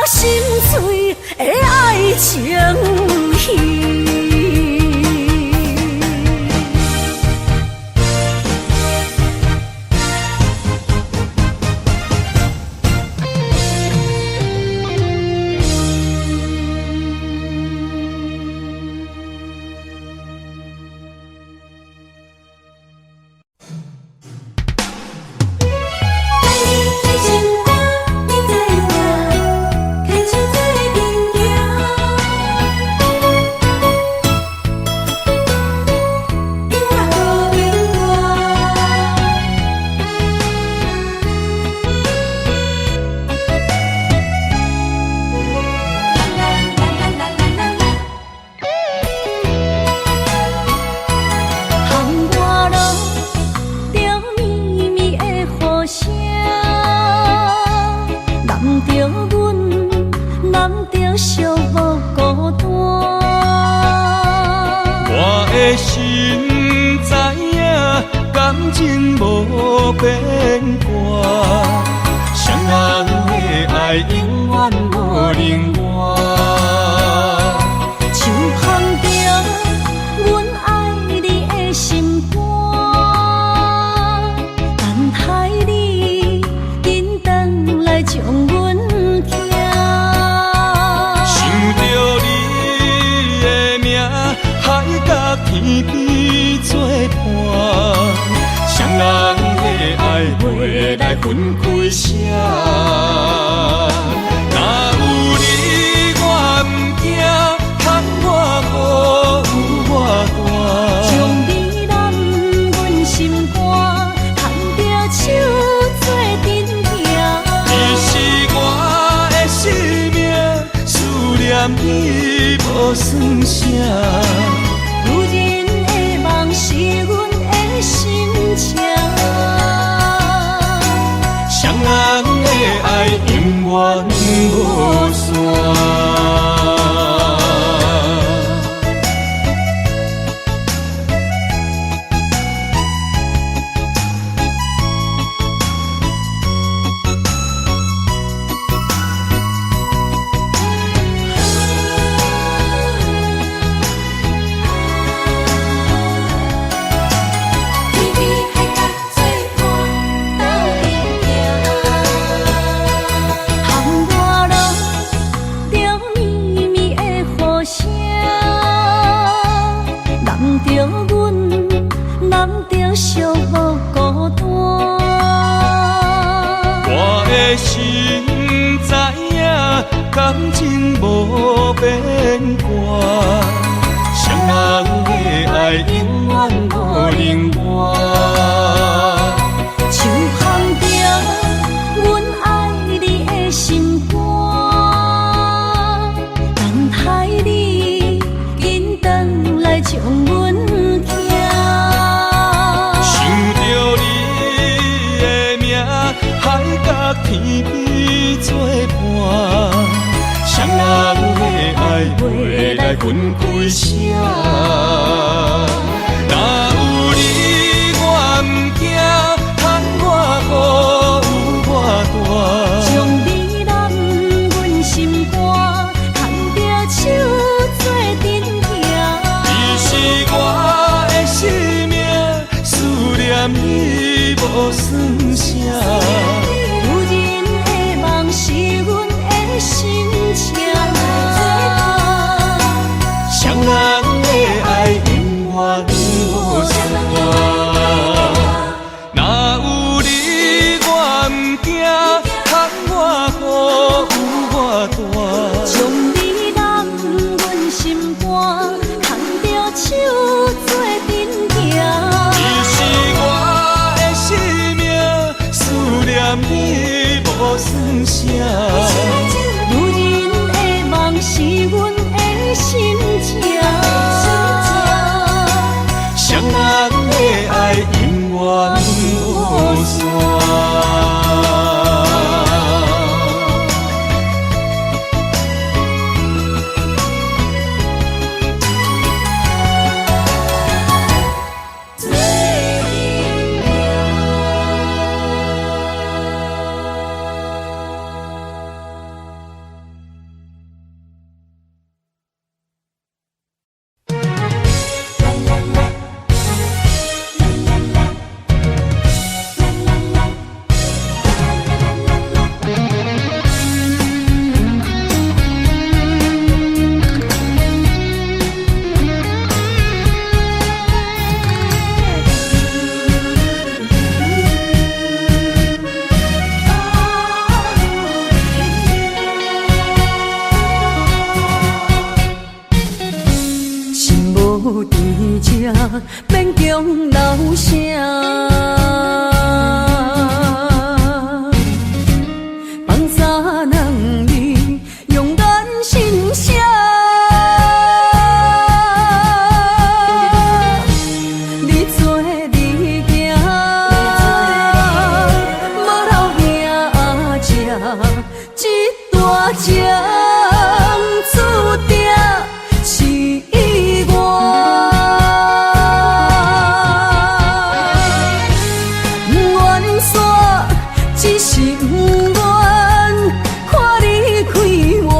心碎的爱情戏。心知影，感情无变卦，双人的爱永远无冷漠。像捧着阮爱你的心肝，等待你紧回来将阮听。想着你的名，海甲天边作伴，双人的爱袂来分开啥。若有你我不惊，牵我雨我大。将你揽阮心肝，牵着手做阵行。你是我的生命，思念你无算啥。有人的梦是阮的心情，双人的爱永远无散。天边海角做的心知影，感情无变卦，双人的爱永远无冷漠。像风中阮爱你的心肝，等待你紧回来将阮行。想着你的名，海甲天边作伴，双人的爱袂来分开声。若有你我毋惊，喊我孤有我大。将你揽阮心肝，牵着手做阵行。你是我的生命，思念你无算啥。有人的梦是阮的心情，双人的爱永远无散。若有你我毋惊，喊我孤有我大。将你揽阮心肝，牵着手做阵行。你是我的生命，思念你无算啥。有人的梦是阮的心情，双人的爱永远无散。免强留声，放三两字，勇敢心声。你做你行，无留名食，这大情注定是我。只是不愿看你开我，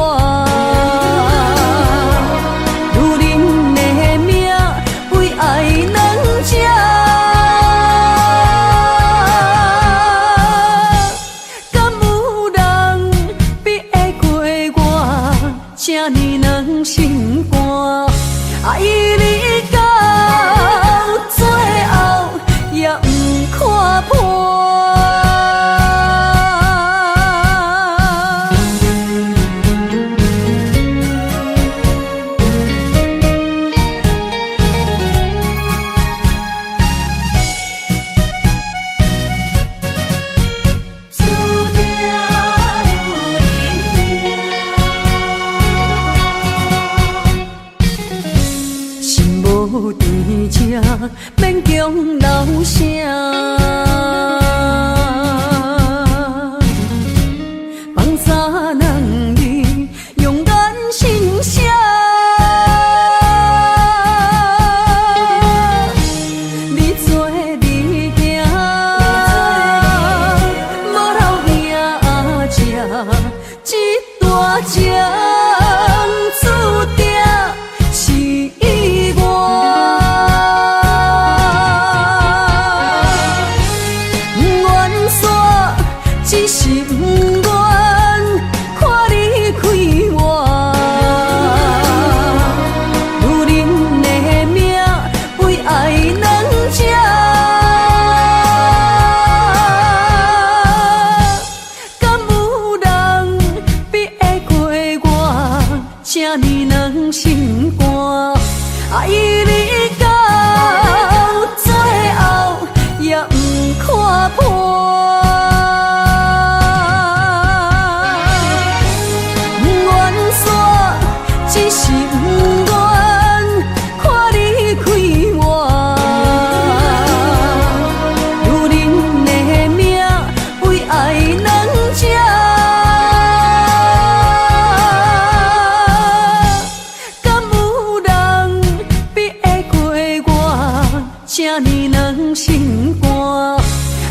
女人的命为爱两只，敢有人比会过我这呢软心肝？爱你到最后也不看破。免强留声，放三两字，勇敢心声。你做你行，无留名食，这大情注定是我。只是不愿看你开我，女人的命为爱两只，敢者。敢有人比会过我，这呢软心肝，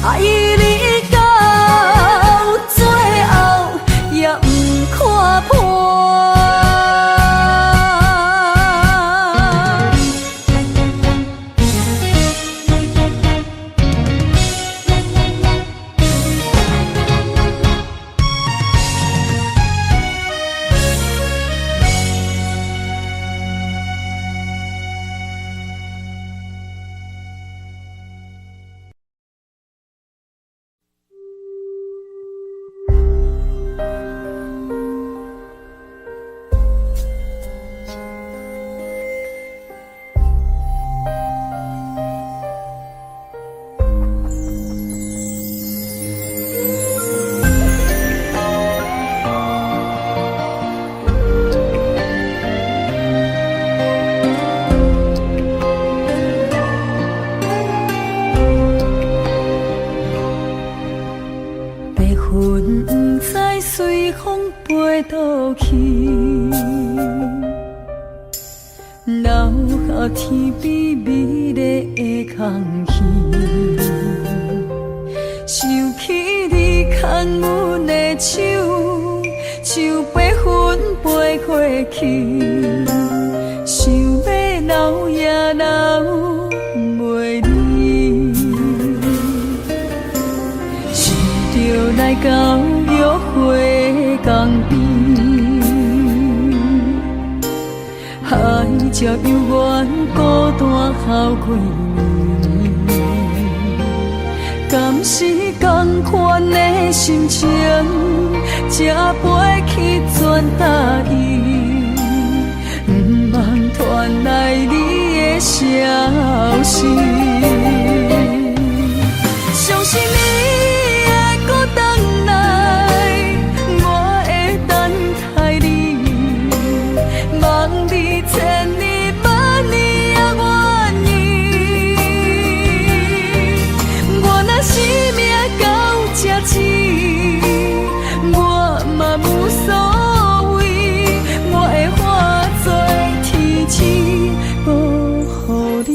爱你到最后也不看破。云在随风飞倒去，留下天边美丽的空气。想起你牵阮的手，像白云飞过去，想要留也留袂离。就来到约会江边，海才犹原孤单好几年。敢是同款的心情，才飞去全答应，不茫传来你的消息。相信你。千年万年也愿意，我若生命到这时，我嘛无所谓，我会化作天使保护你。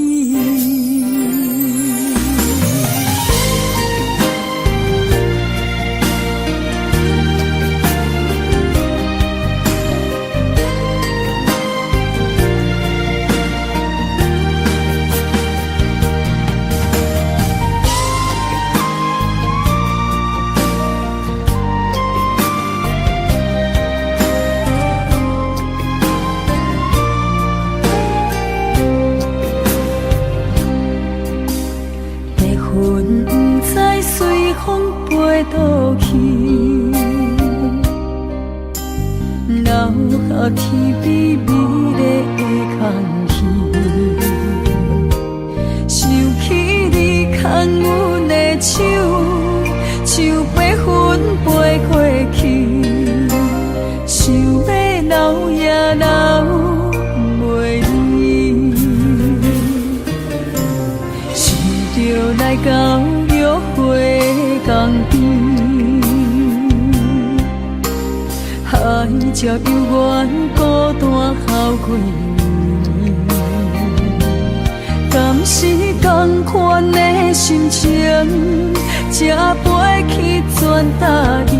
倒去，留下天边美丽的空气。想起你牵阮的手，像白云飞过去，想要留也留袂离。是着来到约会江边。海才犹原孤单好几年，敢是同款的心情，才飞去全答应，